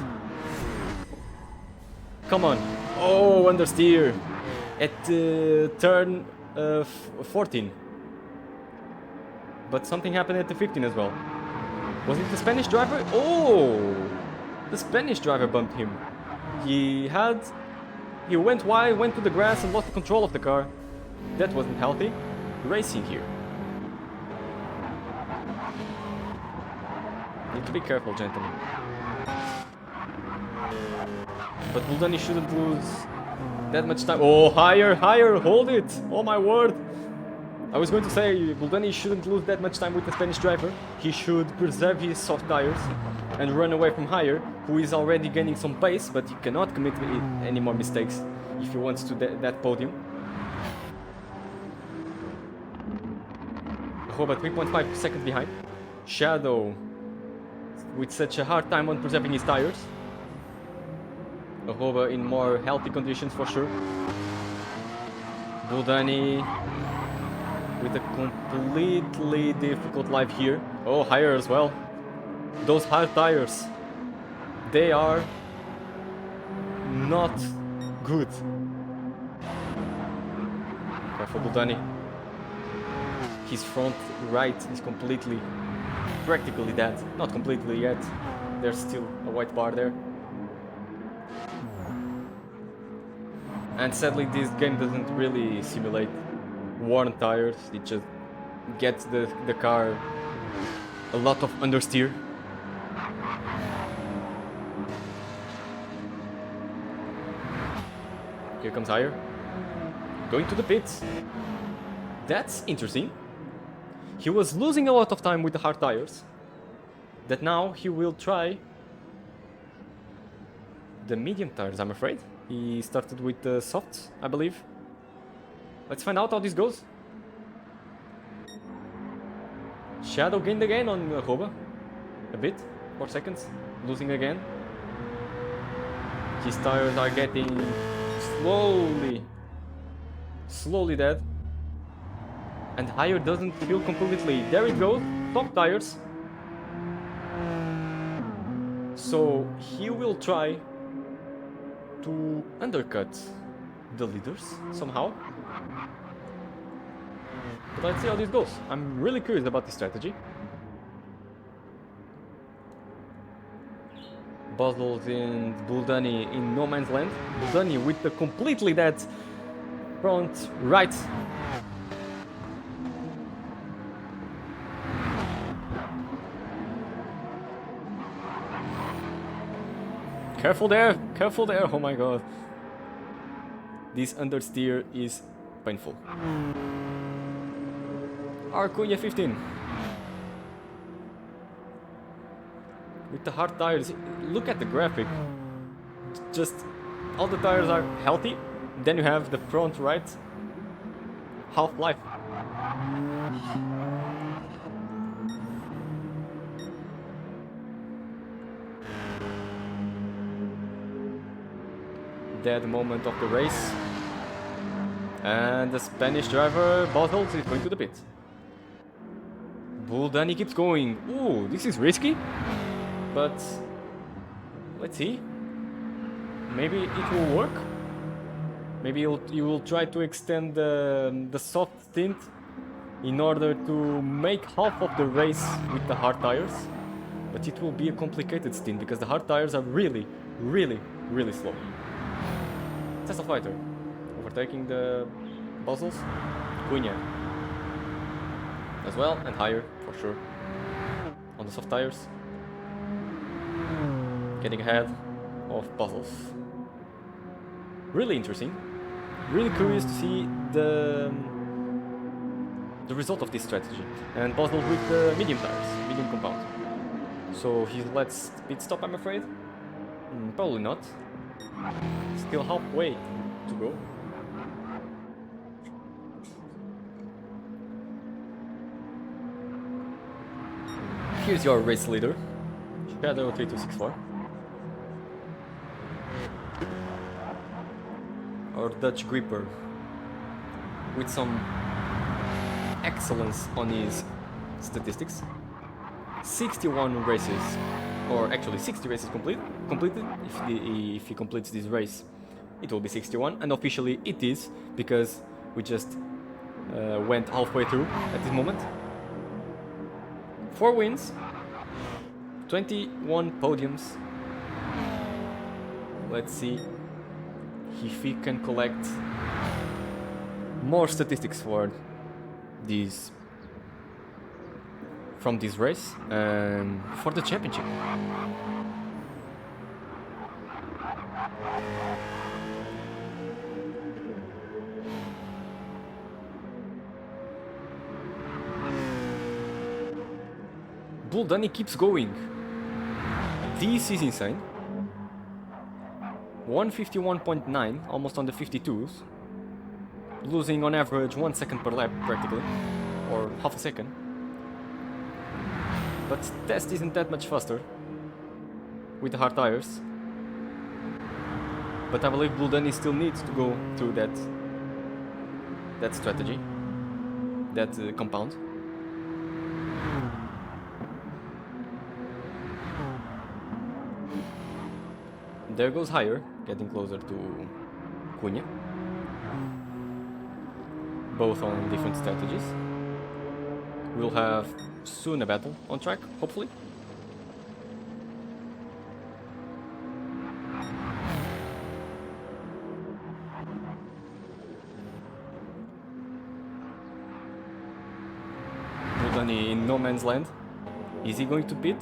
Come on. Oh, understeer. At turn 14. But something happened at the 15 as well. Was it the Spanish driver? Oh! The Spanish driver bumped him. He went wide, went to the grass and lost control of the car. That wasn't healthy. Racing here. Need to be careful, gentlemen. But Buldani shouldn't lose that much time. Oh, higher, hold it! Oh my word! I was going to say, Buldani shouldn't lose that much time with the Spanish driver. He should preserve his soft tires and run away from Higher, who is already gaining some pace, but he cannot commit any more mistakes if he wants to that podium. Ahoba 3.5 seconds behind. Shadow with such a hard time on preserving his tires. Ahoba in more healthy conditions for sure. Buldani with a completely difficult life here. Oh, Higher as well. Those hard tires, they are not good. Careful, Buldani. His front right is practically dead. Not completely yet. There's still a white bar there. And sadly, this game doesn't really simulate worn tires. It just gets the car a lot of understeer. Here comes Higher. Going to the pits. That's interesting. He was losing a lot of time with the hard tires. That now he will try the medium tires, I'm afraid. He started with the softs, I believe. Let's find out how this goes. Shadow gained again on Roba. A bit. 4 seconds. Losing again. His tires are getting slowly dead. And Higher doesn't feel completely. There it goes. Top tires. So he will try to undercut the leaders somehow. But let's see how this goes. I'm really curious about this strategy. Buzzles and Buldani in no man's land. Buldani with the completely dead front right. Careful there, oh my god. This understeer is painful. Arcunia 15. With the hard tires, look at the graphic. Just all the tires are healthy. Then you have the front right half-life. Dead moment of the race. And the Spanish driver Bottles is going to the pit. Buldani keeps going. Ooh, this is risky. But let's see. Maybe it will work. Maybe you will try to extend the soft stint in order to make half of the race with the hard tires. But it will be a complicated stint because the hard tires are really slow. Tesla Fighter overtaking the Buzzles. Cunha as well, and Higher for sure on the soft tires. Getting ahead of Buzzles. Really interesting. Really curious to see the result of this strategy. And Buzzles with the medium tires, medium compound. So he lets pit stop, I'm afraid. Probably not. Still halfway to go. Here's your race leader, Shadow 3264. Our Dutch gripper with some excellence on his statistics. 61 races, or actually 60 races completed. If he completes this race, it will be 61, and officially it is, because we just went halfway through at this moment. 4 wins, 21 podiums. Let's see if he can collect more statistics for these from this race and for the championship. Buldani keeps going. This is insane. 151.9, almost on the 52s. Losing on average 1 second per lap, practically. Or half a second. But Test isn't that much faster with the hard tires. But I believe Buldani still needs to go through that strategy, that compound. There goes Higher, getting closer to Cunha. Both on different strategies. We'll have soon a battle on track, hopefully. Buldani in no man's land. Is he going to pit?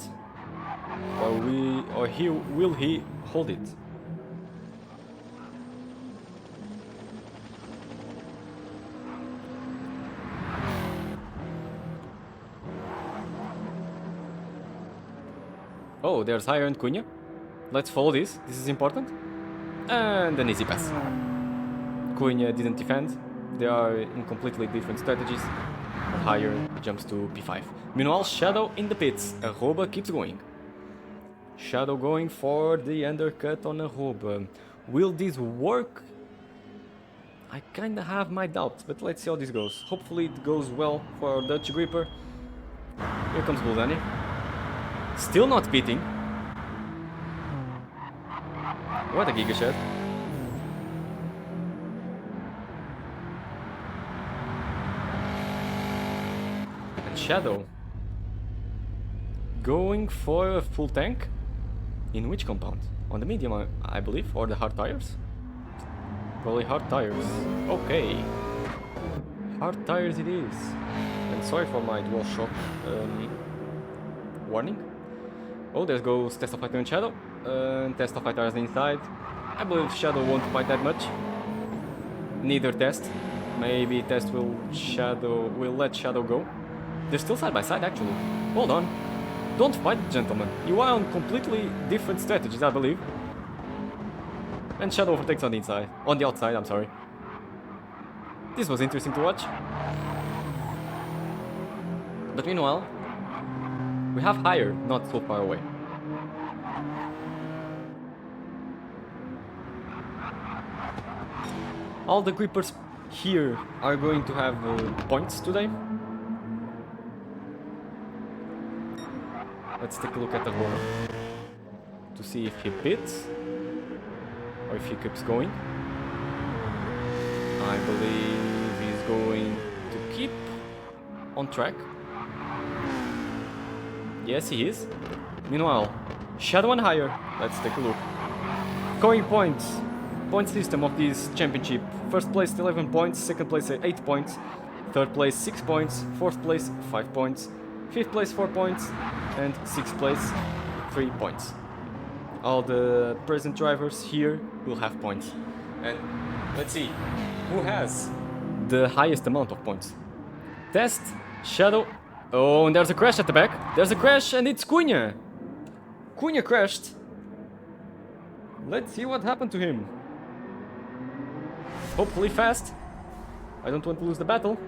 Will he hold it? Oh, there's Higher and Cunha. Let's follow this. This is important. And an easy pass. Cunha didn't defend. They are in completely different strategies. Higher jumps to P5. Meanwhile, Shadow in the pits. Arroba keeps going. Shadow going for the undercut on Arroba. Will this work? I kinda have my doubts, but let's see how this goes. Hopefully it goes well for our Dutch gripper. Here comes Buldani. Still not pitting. What a Giga Shed. And Shadow going for a full tank. In which compound? On the medium, I believe, or the hard tires? Probably hard tires. Okay. Hard tires it is. And sorry for my DualShock warning. Oh, there goes Test of Fighter and Shadow. Test of Fighter is inside. I believe Shadow won't fight that much. Neither Test. Maybe Test will let Shadow go. They're still side by side actually. Hold on. Don't fight, gentlemen. You are on completely different strategies, I believe. And Shadow overtakes on the inside. On the outside, I'm sorry. This was interesting to watch. But meanwhile, we have Higher not so far away. All the grippers here are going to have points today. Let's take a look at the Aurora to see if he pits or if he keeps going. I believe he's going to keep on track. Yes, he is. Meanwhile, Shadow and Higher. Let's take a look. Scoring points. Point system of this championship. First place 11 points, second place 8 points, third place 6 points, fourth place 5 points, fifth place 4 points, and sixth place 3 points. All the present drivers here will have points. And let's see who has the highest amount of points. Test, Shadow. Oh, and there's a crash at the back. There's a crash and it's Cunha. Cunha crashed. Let's see what happened to him. Hopefully fast. I don't want to lose the battle.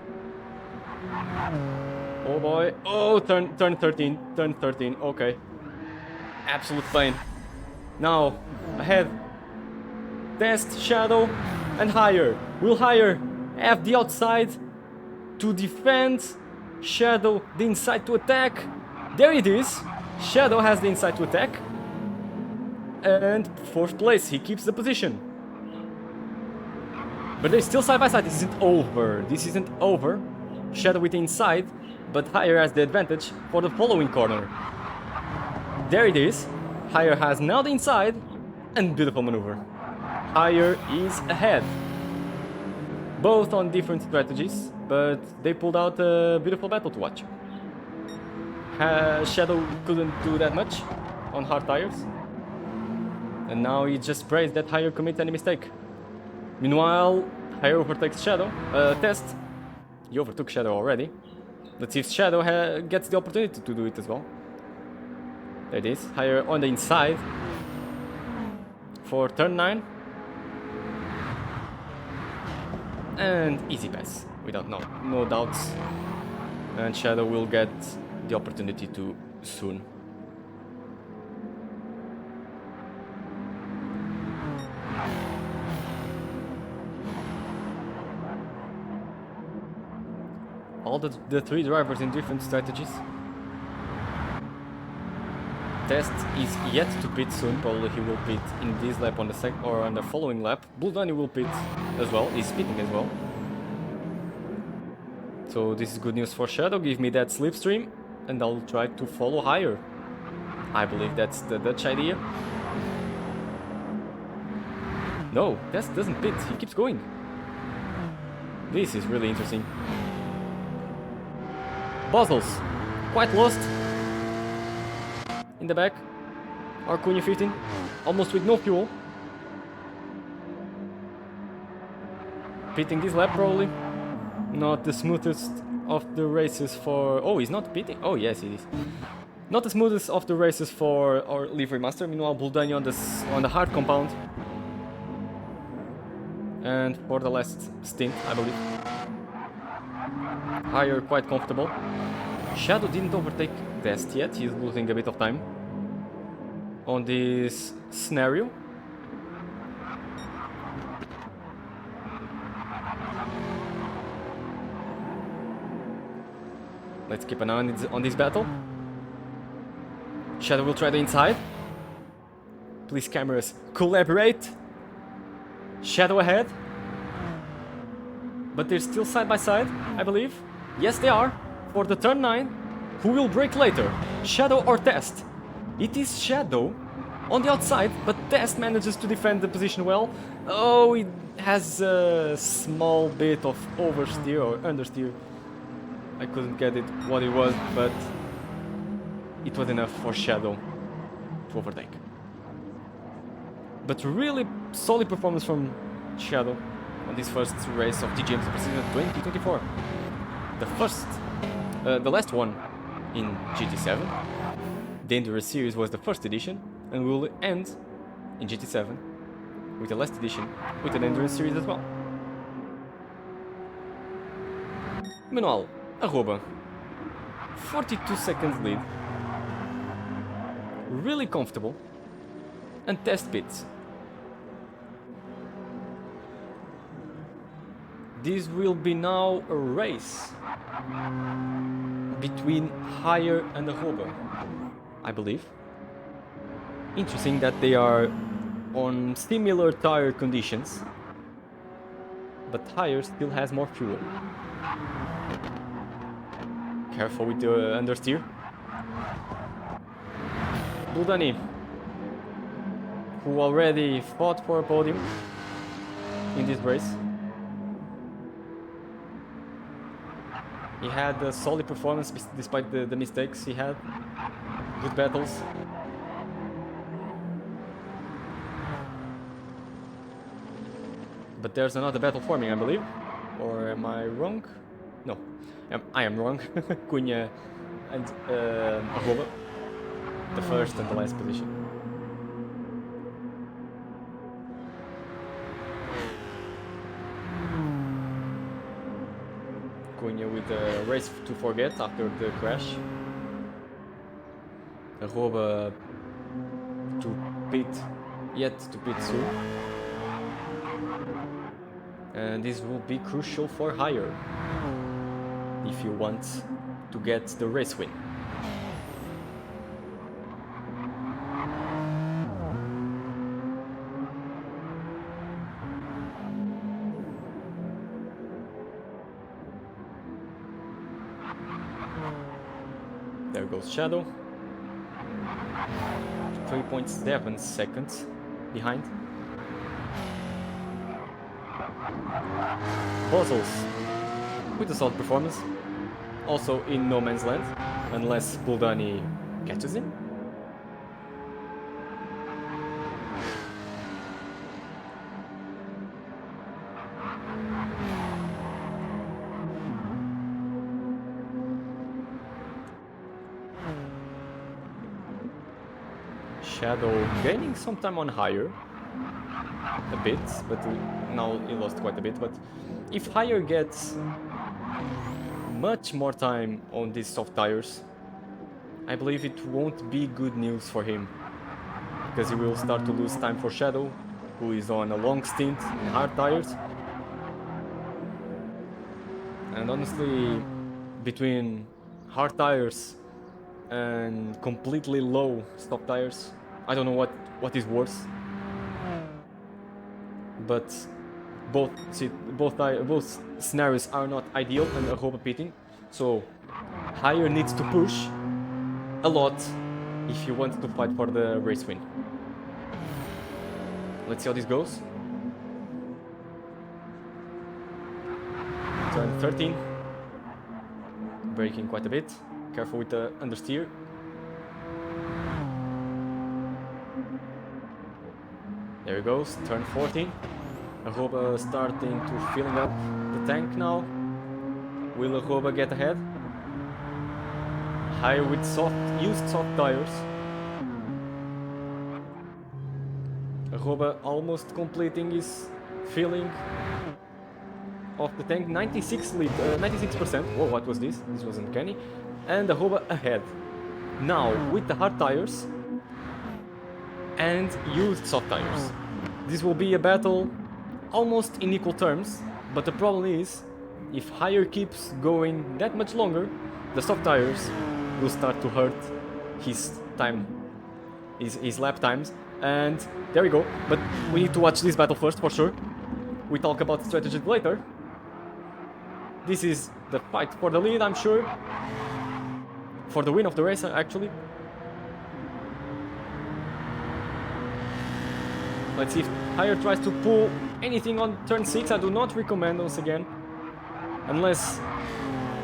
Oh boy. Oh, turn 13. Turn 13. Okay. Absolute pain. Now, ahead. Test, Shadow, and Higher. Will Higher have the outside to defend? Shadow, the inside to attack. There it is. Shadow has the inside to attack. And fourth place, he keeps the position. But they're still side by side. This isn't over. This isn't over. Shadow with the inside, but Higher has the advantage for the following corner. There it is. Higher has now the inside, and beautiful maneuver. Higher is ahead. Both on different strategies, but they pulled out a beautiful battle to watch. Shadow couldn't do that much on hard tires. And now he just prays that Higher commits any mistake. Meanwhile, Higher overtakes Shadow. Test. He overtook Shadow already. Let's see if Shadow gets the opportunity to do it as well. There it is. Higher on the inside for turn 9. And easy pass, without no doubts. And Shadow will get the opportunity to soon. All the three drivers in different strategies. Test is yet to pit soon. Probably he will pit in this lap on the second or on the following lap. Buldani will pit as well. He's pitting as well. So this is good news for Shadow. Give me that slipstream, and I'll try to follow Higher. I believe that's the Dutch idea. No, Test doesn't pit. He keeps going. This is really interesting. Bosels, quite lost. In the back, Arcunia 15, almost with no fuel. Pitting this lap probably. Not the smoothest of the races for... Oh, he's not pitting? Oh, yes, it is. Not the smoothest of the races for our livery master. Meanwhile, Buldani on the hard compound. And for the last stint, I believe. Higher quite comfortable. Shadow didn't overtake Dest yet, he's losing a bit of time on this scenario. Let's keep an eye on this battle. Shadow will try the inside. Please, cameras, collaborate. Shadow ahead. But they're still side by side, I believe. Yes, they are. For the turn 9. Who will break later? Shadow or Test? It is Shadow on the outside, but Test manages to defend the position well. Oh, it has a small bit of oversteer or understeer. I couldn't get it what it was, but it was enough for Shadow to overtake. But really solid performance from Shadow on this first race of TGM Super Season 2024. The last one in GT7. The Endurance Series was the first edition, and we will end in GT7 with the last edition with an Endurance Series as well. Manuel, arroba, 42 seconds lead, really comfortable, and Test pits. This will be now a race between Higher and Arroba, I believe. Interesting that they are on similar tire conditions, but Higher still has more fuel. Careful with the understeer. Buldani, who already fought for a podium in this race. He had a solid performance despite the mistakes he had. Good battles. But there's another battle forming, I believe. Or am I wrong? No, I am wrong. Cunha and Arroba. The first and the last position. Cunha with a race to forget after the crash. Arroba to pit, yet to pit soon. And this will be crucial for Higher if you want to get the race win. There goes Shadow. 3.7 seconds behind. Puzzles with a solid performance. Also in no man's land, unless Buldani catches him. Shadow gaining some time on Higher, a bit, but now he lost quite a bit. But if Higher gets much more time on these soft tires, I believe it won't be good news for him, because he will start to lose time for Shadow, who is on a long stint in hard tires. And honestly, between hard tires and completely low stock tires, I don't know what is worse. But both scenarios are not ideal and Arroba pitting, so Higher needs to push a lot if you want to fight for the race win. Let's see how this goes. Turn 13. Braking quite a bit. Careful with the understeer. There he goes, turn 14. Arroba starting to filling up the tank now. Will Arroba get ahead? Higher with used soft tires. Arroba almost completing his filling. of the tank, 96%. Oh, what was this? This was uncanny. And the Hoba ahead. Now, with the hard tires and used soft tires. This will be a battle almost in equal terms, but the problem is, if Higher keeps going that much longer, the soft tires will start to hurt his time, his lap times, and there we go. But we need to watch this battle first, for sure. We talk about strategy later. This is the fight for the lead, I'm sure. For the win of the race, actually. Let's see if Higher tries to pull anything on turn 6. I do not recommend, once again. Unless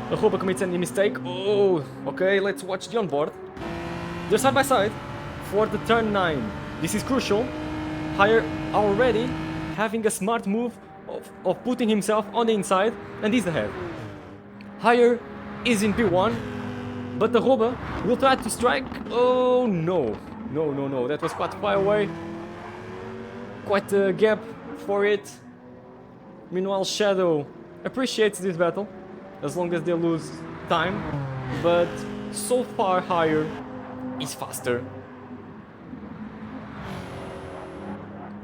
the Hoba commits any mistake. Oh, okay, let's watch the onboard. They're side by side for the turn 9. This is crucial. Higher already having a smart move of putting himself on the inside, and he's ahead. Higher is in P1, but the Hoba will try to strike. Oh no, no, that was quite far away. Quite a gap for it. Meanwhile, Shadow appreciates this battle, as long as they lose time, but so far Higher is faster.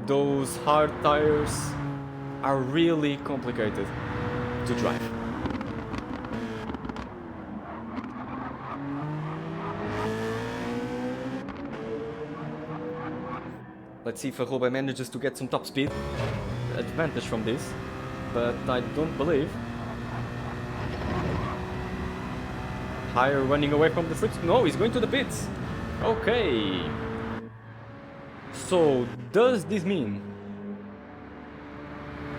Those hard tires are really complicated to drive. Let's see if Hoba manages to get some top speed advantage from this, but I don't believe. Higher running away from the slips. No, he's going to the pits. Okay. So, does this mean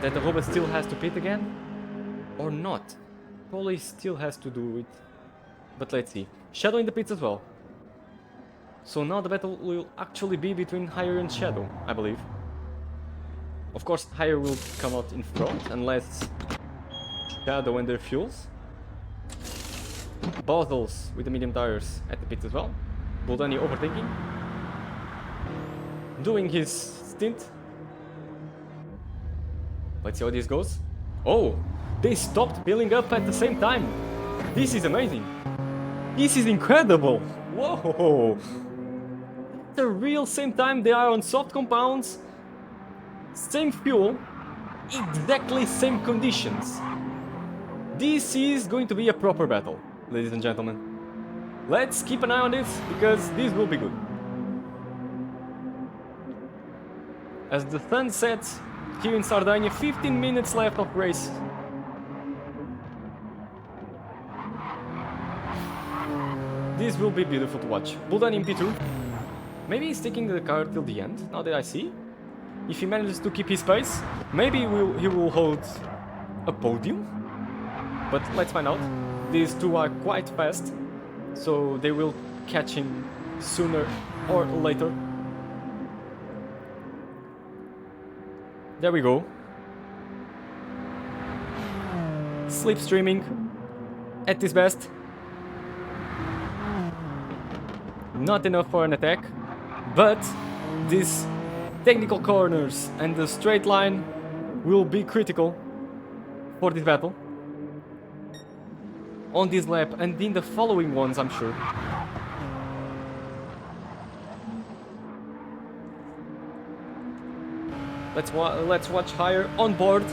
that the Hoba still has to pit again? Or not? Probably still has to do it. But let's see. Shadow in the pits as well. So now the battle will actually be between Higher and Shadow, I believe. Of course, Higher will come out in front, unless Shadow and their fuels. Bottles with the medium tires at the pits as well. Buldani overtaking. Doing his stint. Let's see how this goes. Oh, they stopped building up at the same time. This is amazing. This is incredible. Whoa. The real same time they are on soft compounds. Same fuel. Exactly same conditions. This is going to be a proper battle, ladies and gentlemen. Let's keep an eye on this, because this will be good. As the sun sets here in Sardegna, 15 minutes left of race. This will be beautiful to watch. Buldani in P2. Maybe he's taking the car till the end, now that I see. If he manages to keep his pace, maybe he will hold a podium. But let's find out. These two are quite fast, so they will catch him sooner or later. There we go. Slipstreaming at his best. Not enough for an attack, but these technical corners and the straight line will be critical for this battle. On this lap and in the following ones, I'm sure. Let's watch Higher on board.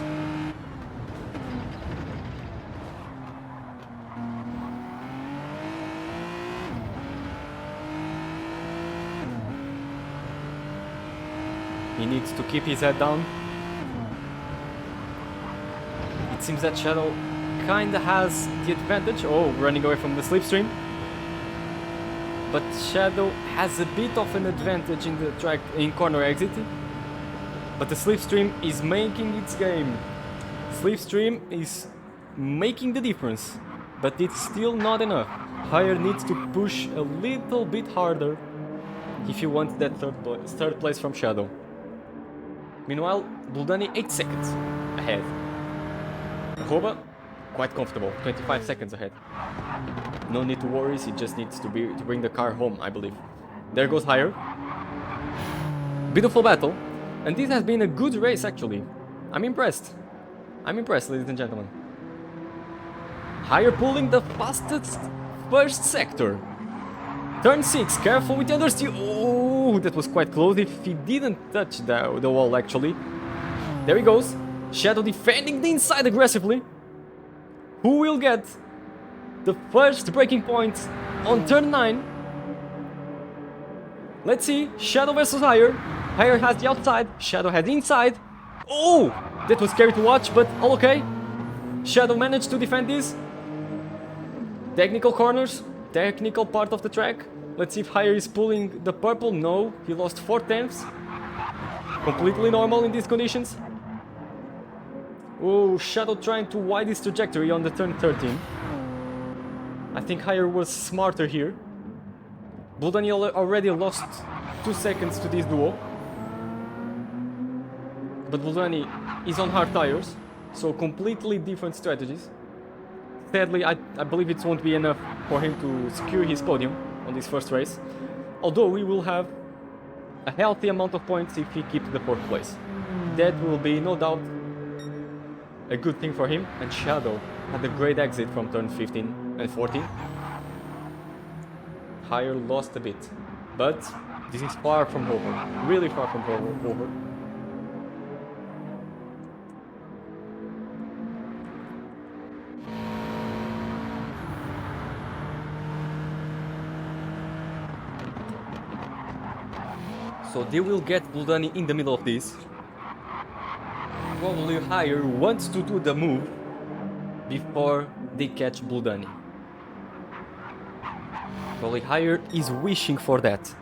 He needs to keep his head down. It seems that Shadow kinda has the advantage. Oh, running away from the slipstream. But Shadow has a bit of an advantage in the track in corner exit. But the slipstream is making its game. Slipstream is making the difference, but it's still not enough. Higher needs to push a little bit harder if you want that third place from Shadow. Meanwhile, Buldani 8 seconds ahead. Hoba quite comfortable, 25 seconds ahead. No need to worry, he just needs to bring the car home, I believe. There goes Higher. Beautiful battle. And this has been a good race, actually. I'm impressed. I'm impressed, ladies and gentlemen. Higher pulling the fastest first sector. Turn 6, careful with the understeer. Oh, that was quite close if he didn't touch the wall actually. There he goes. Shadow defending the inside aggressively. Who will get the first breaking point on turn 9? Let's see. Shadow versus Higher. Higher has the outside. Shadow has the inside. Oh, that was scary to watch, but all okay. Shadow managed to defend this. Technical corners. Technical part of the track. Let's see if Higher is pulling the purple. No, he lost 4/10. Completely normal in these conditions. Oh, Shadow trying to widen his trajectory on the turn 13. I think Higher was smarter here. Buldani already lost 2 seconds to this duo. But Buldani is on hard tires, so completely different strategies. Sadly, I believe it won't be enough for him to secure his podium on this first race. Although we will have a healthy amount of points if he keeps the 4th place. That will be, no doubt, a good thing for him. And Shadow had a great exit from turn 15 and 14. Higher lost a bit, but this is far from over. Really far from over. So they will get Buldani in the middle of this. Probably Higher wants to do the move before they catch Buldani. Probably Higher is wishing for that.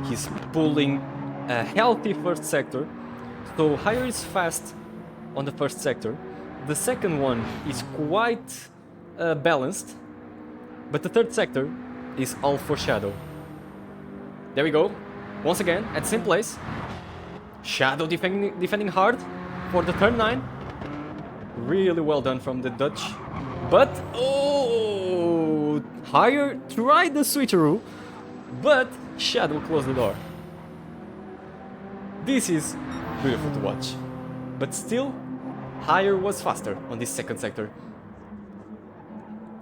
He's pulling a healthy first sector. So Higher is fast on the first sector. The second one is quite balanced. But the third sector is all for Shadow. There we go. Once again, at the same place. Shadow defending hard for the turn 9. Really well done from the Dutch. But, oh, Higher tried the switcheroo, but Shadow closed the door. This is beautiful to watch. But still, Higher was faster on this second sector.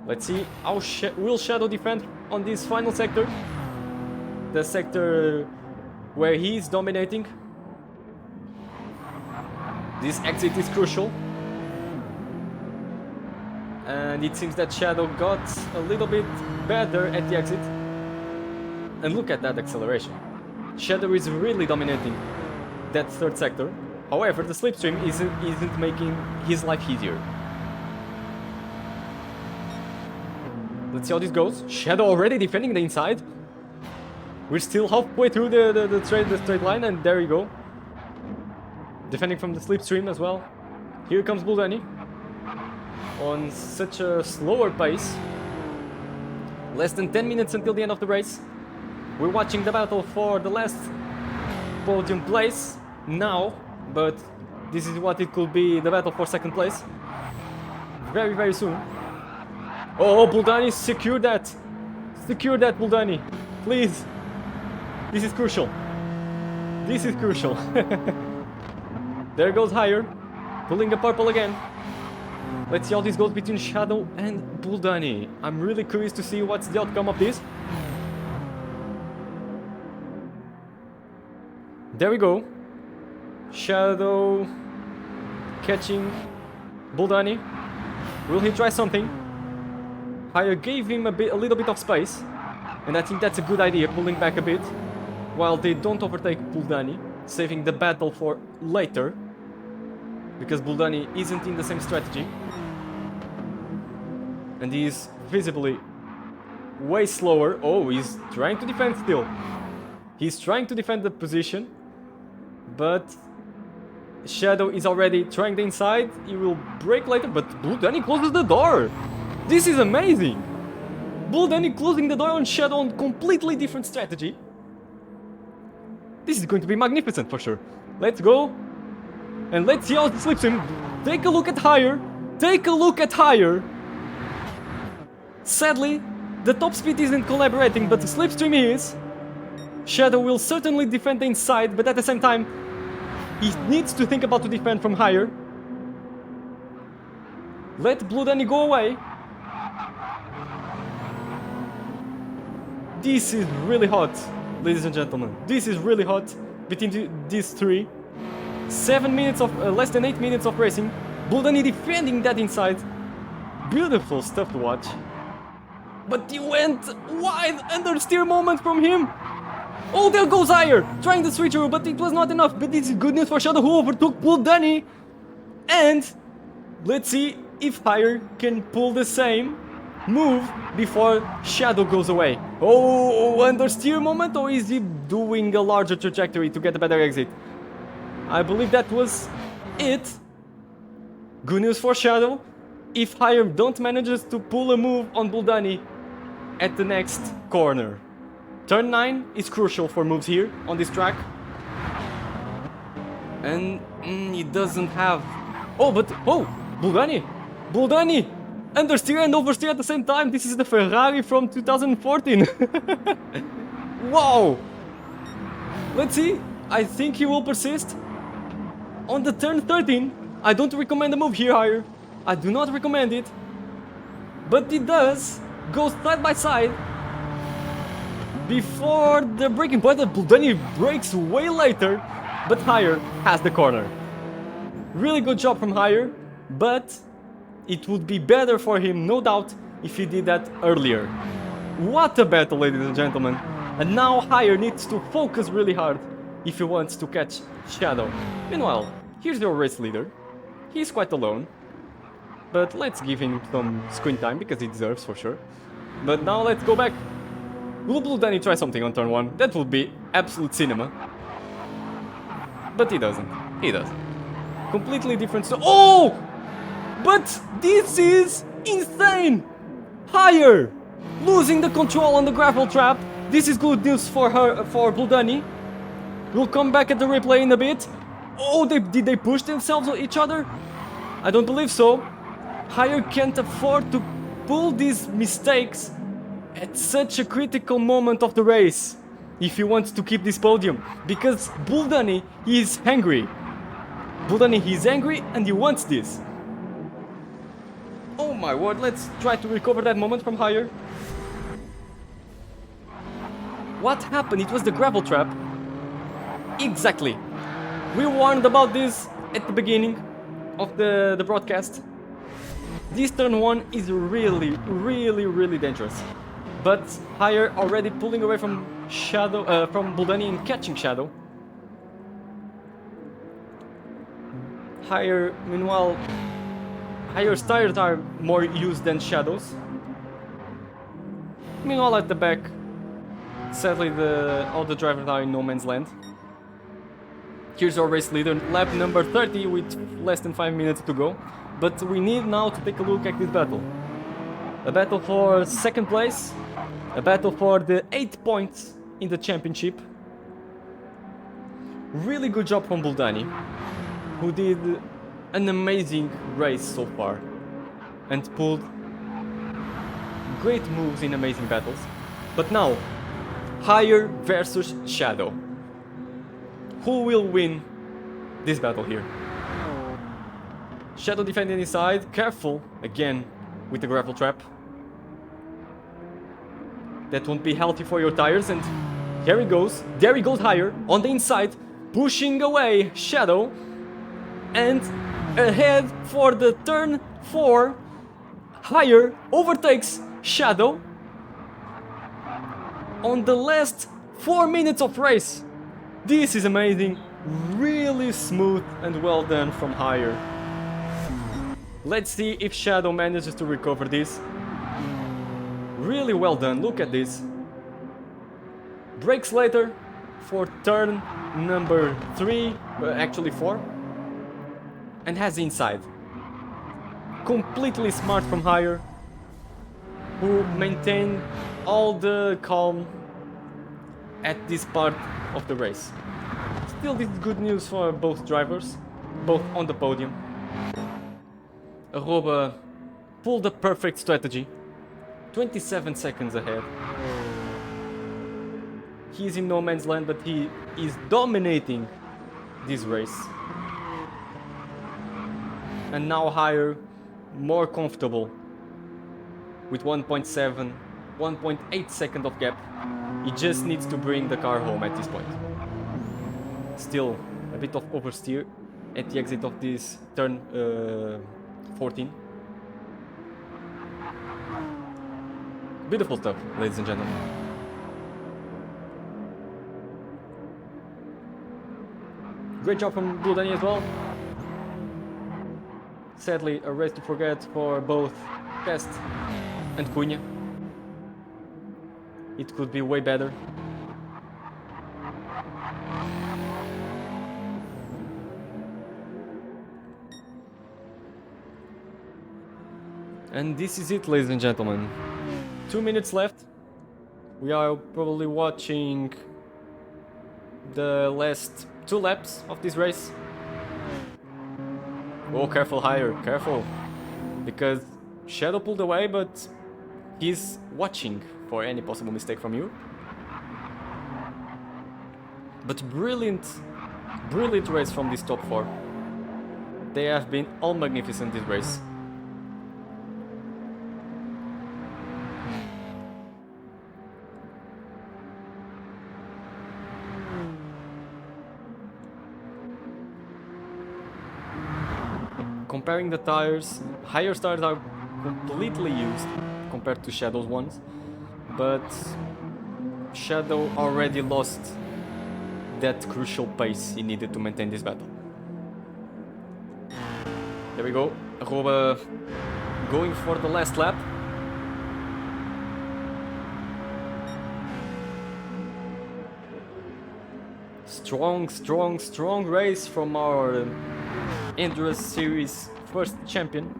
Let's see how will Shadow defend on this final sector. The sector where he is dominating. This exit is crucial. And it seems that Shadow got a little bit better at the exit. And look at that acceleration. Shadow is really dominating that third sector. However, the slipstream isn't making his life easier. Let's see how this goes. Shadow already defending the inside. We're still halfway through the straight line, and there you go. Defending from the slipstream as well. Here comes Buldani. On such a slower pace. Less than 10 minutes until the end of the race. We're watching the battle for the last podium place now, but this is what it could be, the battle for second place. Very, very soon. Oh, Buldani, secure that. Secure that, Buldani. Please. This is crucial. This is crucial. There goes Higher. Pulling the purple again. Let's see how this goes between Shadow and Buldani. I'm really curious to see what's the outcome of this. There we go. Shadow catching Buldani. Will he try something? Higher gave him a little bit of space. And I think that's a good idea, pulling back a bit. While they don't overtake Buldani. Saving the battle for later. Because Buldani isn't in the same strategy. And he is visibly way slower. Oh, he's trying to defend still. He's trying to defend the position. But Shadow is already trying the inside. He will break later, but Buldani closes the door. This is amazing. Buldani closing the door on Shadow on completely different strategy. This is going to be magnificent for sure. Let's go. And let's see how it slips him. Take a look at Higher. Take a look at Higher. Sadly, the top speed isn't collaborating, but the slipstream is. Shadow will certainly defend the inside, but at the same time, he needs to think about to defend from Higher. Let Blue Danny go away. This is really hot, ladies and gentlemen. This is really hot between these three. 7 minutes of less than 8 minutes of racing. Blue Danny defending that inside. Beautiful stuff to watch. But he went wide, understeer moment from him. Oh, there goes Higher, trying the switcheroo, but it was not enough. But this is good news for Shadow, who overtook Blue Danny. And let's see if Higher can pull the same move before Shadow goes away. Oh, understeer moment, or is he doing a larger trajectory to get a better exit? I believe that was it. Good news for Shadow. If Higher don't manages to pull a move on Blue Danny at the next corner. Turn 9 is crucial for moves here on this track. And he doesn't have... Oh, but... Oh! Blue Danny! Blue Danny! Understeer and oversteer at the same time. This is the Ferrari from 2014. Wow! Let's see. I think he will persist. On the turn 13, I don't recommend a move here, Higher. I do not recommend it. But it does go side by side before the braking point. Blue Danny brakes way later, but Higher has the corner. Really good job from Higher, but it would be better for him, no doubt, if he did that earlier. What a battle, ladies and gentlemen. And now Higher needs to focus really hard if he wants to catch Shadow. Meanwhile, here's your race leader. He's quite alone, but let's give him some screen time because he deserves for sure. But now let's go back. Will Blue Danny try something on turn 1? That would be absolute cinema. But he doesn't. He doesn't. Completely different. Oh! But this is insane! Higher! Losing the control on the gravel trap. This is good news for Blue Danny. We'll come back at the replay in a bit. Oh, did they push themselves on each other? I don't believe so. Higher can't afford to pull these mistakes at such a critical moment of the race if he wants to keep this podium, because Blue Danny is angry. Blue Danny is angry and he wants this. Oh my word, let's try to recover that moment from Higher. What happened? It was the gravel trap. Exactly. We warned about this at the beginning of the broadcast. This turn 1 is really dangerous. But Higher already pulling away from Shadow, from Blue Danny and catching Shadow. Higher, meanwhile, Higher's tires are more used than Shadow's. Meanwhile, at the back, sadly all the drivers are in no man's land. Here's our race leader, lap number 30 with less than 5 minutes to go. But we need now to take a look at this battle. A battle for second place. A battle for the 8 points in the championship. Really good job from Blue Danny, who did an amazing race so far and pulled great moves in amazing battles. But now, Higher versus Shadow. Who will win this battle here? Shadow defending his side, careful again with the gravel trap. That won't be healthy for your tires, and there he goes Higher on the inside, pushing away Shadow, and ahead for the turn 4, Higher overtakes Shadow on the last 4 minutes of race. This is amazing, really smooth and well done from Higher. Let's see if Shadow manages to recover this. Really well done, look at this. Brakes later for turn number 3, actually 4. And has inside. Completely smart from Higher, who maintained all the calm at this part of the race. Still, this is good news for both drivers, both on the podium. Arroba pulled the perfect strategy. 27 seconds ahead. He's in no man's land, but he is dominating this race. And now Higher more comfortable with 1.7, 1.8 second of gap. He just needs to bring the car home at this point. Still a bit of oversteer at the exit of this turn 14. Beautiful stuff, ladies and gentlemen. Great job from Blue Danny as well. Sadly, a race to forget for both Pest and Cunha. It could be way better. And this is it, ladies and gentlemen. 2 minutes left. We are probably watching the last 2 laps of this race. Oh, careful, higher, careful. Because Shadow pulled away, but he's watching for any possible mistake from you. But brilliant race from this top 4. They have been all magnificent this race. Comparing the tires, higher tires are completely used compared to Shadow's ones, but Shadow already lost that crucial pace he needed to maintain this battle. There we go, Arroba going for the last lap. Strong race from our Endurance Series first champion,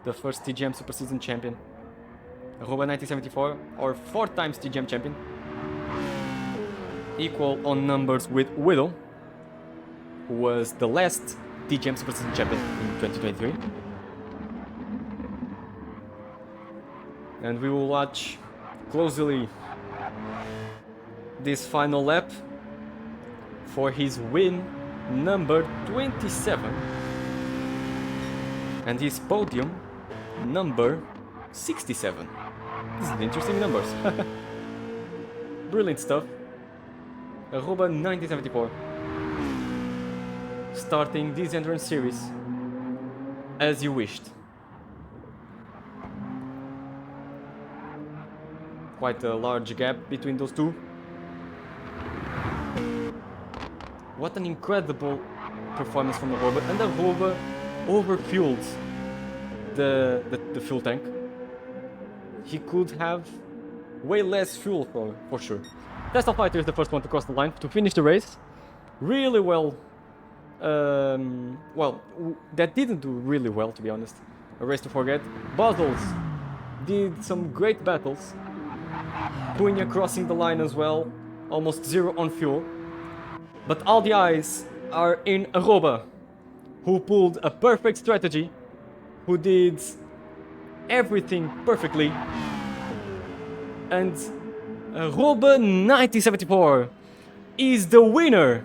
the first TGM Super Season champion, Arroba 1974, or 4 times TGM champion, equal on numbers with Widow, who was the last TGM Super Season champion in 2023. And we will watch closely this final lap for his win number 27 and his podium number 67. This is interesting numbers. Brilliant stuff. Arroba 1974 starting this endurance series as you wished. Quite a large gap between those two. What an incredible performance from Arroba, and Arroba overfueled the fuel tank. He could have way less fuel for sure. Tesla Fighter is the first one to cross the line to finish the race. Really well. That didn't do really well, to be honest. A race to forget. Bottles did some great battles. Cunha crossing the line as well. Almost 0 on fuel. But all the eyes are in Arroba, who pulled a perfect strategy, who did everything perfectly. And Arroba 1974 is the winner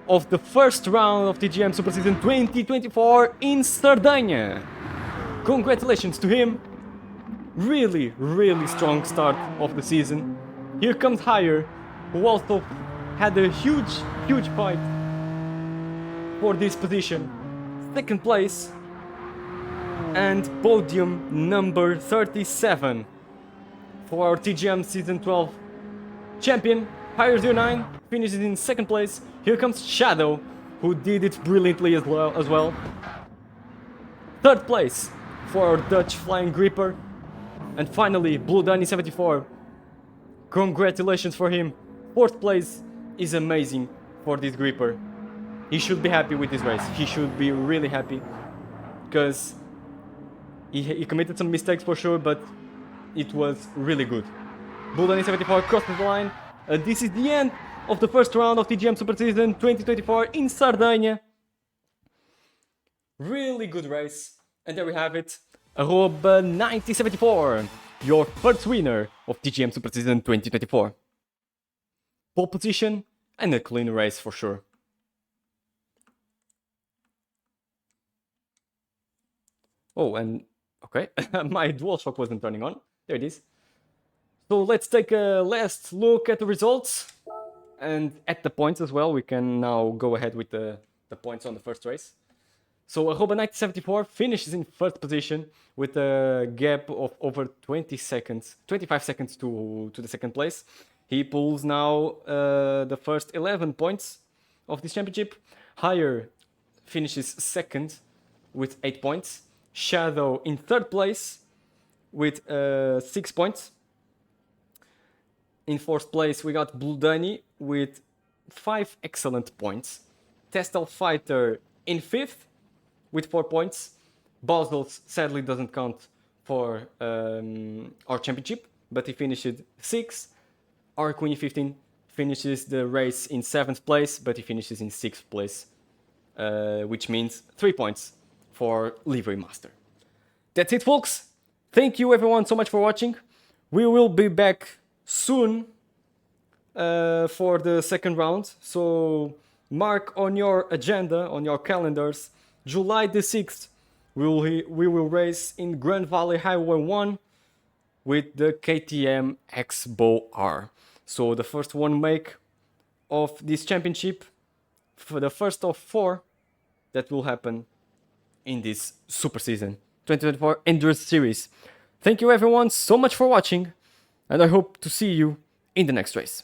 of the first round of TGM Super Season 2024 in Sardegna. Congratulations to him. Really strong start of the season. Here comes Higher, who also had a huge fight for this position. Second place and podium number 37 for our TGM Season 12 champion. Higher 09 finishes in second place. Here comes Shadow, who did it brilliantly as well. Third place for our Dutch Flying Gripper. And finally, Blue Danny 74. Congratulations for him. Fourth place is amazing for this Gripper. He should be happy with this race. He should be really happy. Because he committed some mistakes for sure, but it was really good. Blue Danny 74 crosses the line. This is the end of the first round of TGM Super Season 2024 in Sardegna. Really good race. And there we have it. Arroba 1974, your first winner of TGM Super Season 2024. Pole position and a clean race for sure. Oh, and Okay, my DualShock wasn't turning on. There it is. So let's take a last look at the results and at the points as well. We can now go ahead with the points on the first race. So Arroba 1974 finishes in first position with a gap of over 20 seconds, 25 seconds to the second place. He pulls now the first 11 points of this championship. Higher finishes second with 8 points. Shadow in third place with 6 points. In fourth place, we got Blue Dunny with 5 excellent points. Testel Fighter in fifth with 4 points. Boswell sadly doesn't count for our championship, but he finished sixth. Our Queen 15 finishes the race in 7th place, but he finishes in 6th place, which means 3 points for Livery Master. That's it, folks. Thank you everyone so much for watching. We will be back soon for the second round. So mark on your agenda, on your calendars, July the 6th, we will race in Grand Valley Highway 1 with the KTM Expo R. So the first one make of this championship, for the first of 4 that will happen in this Super Season 2024 Endurance Series. Thank you everyone so much for watching, and I hope to see you in the next race.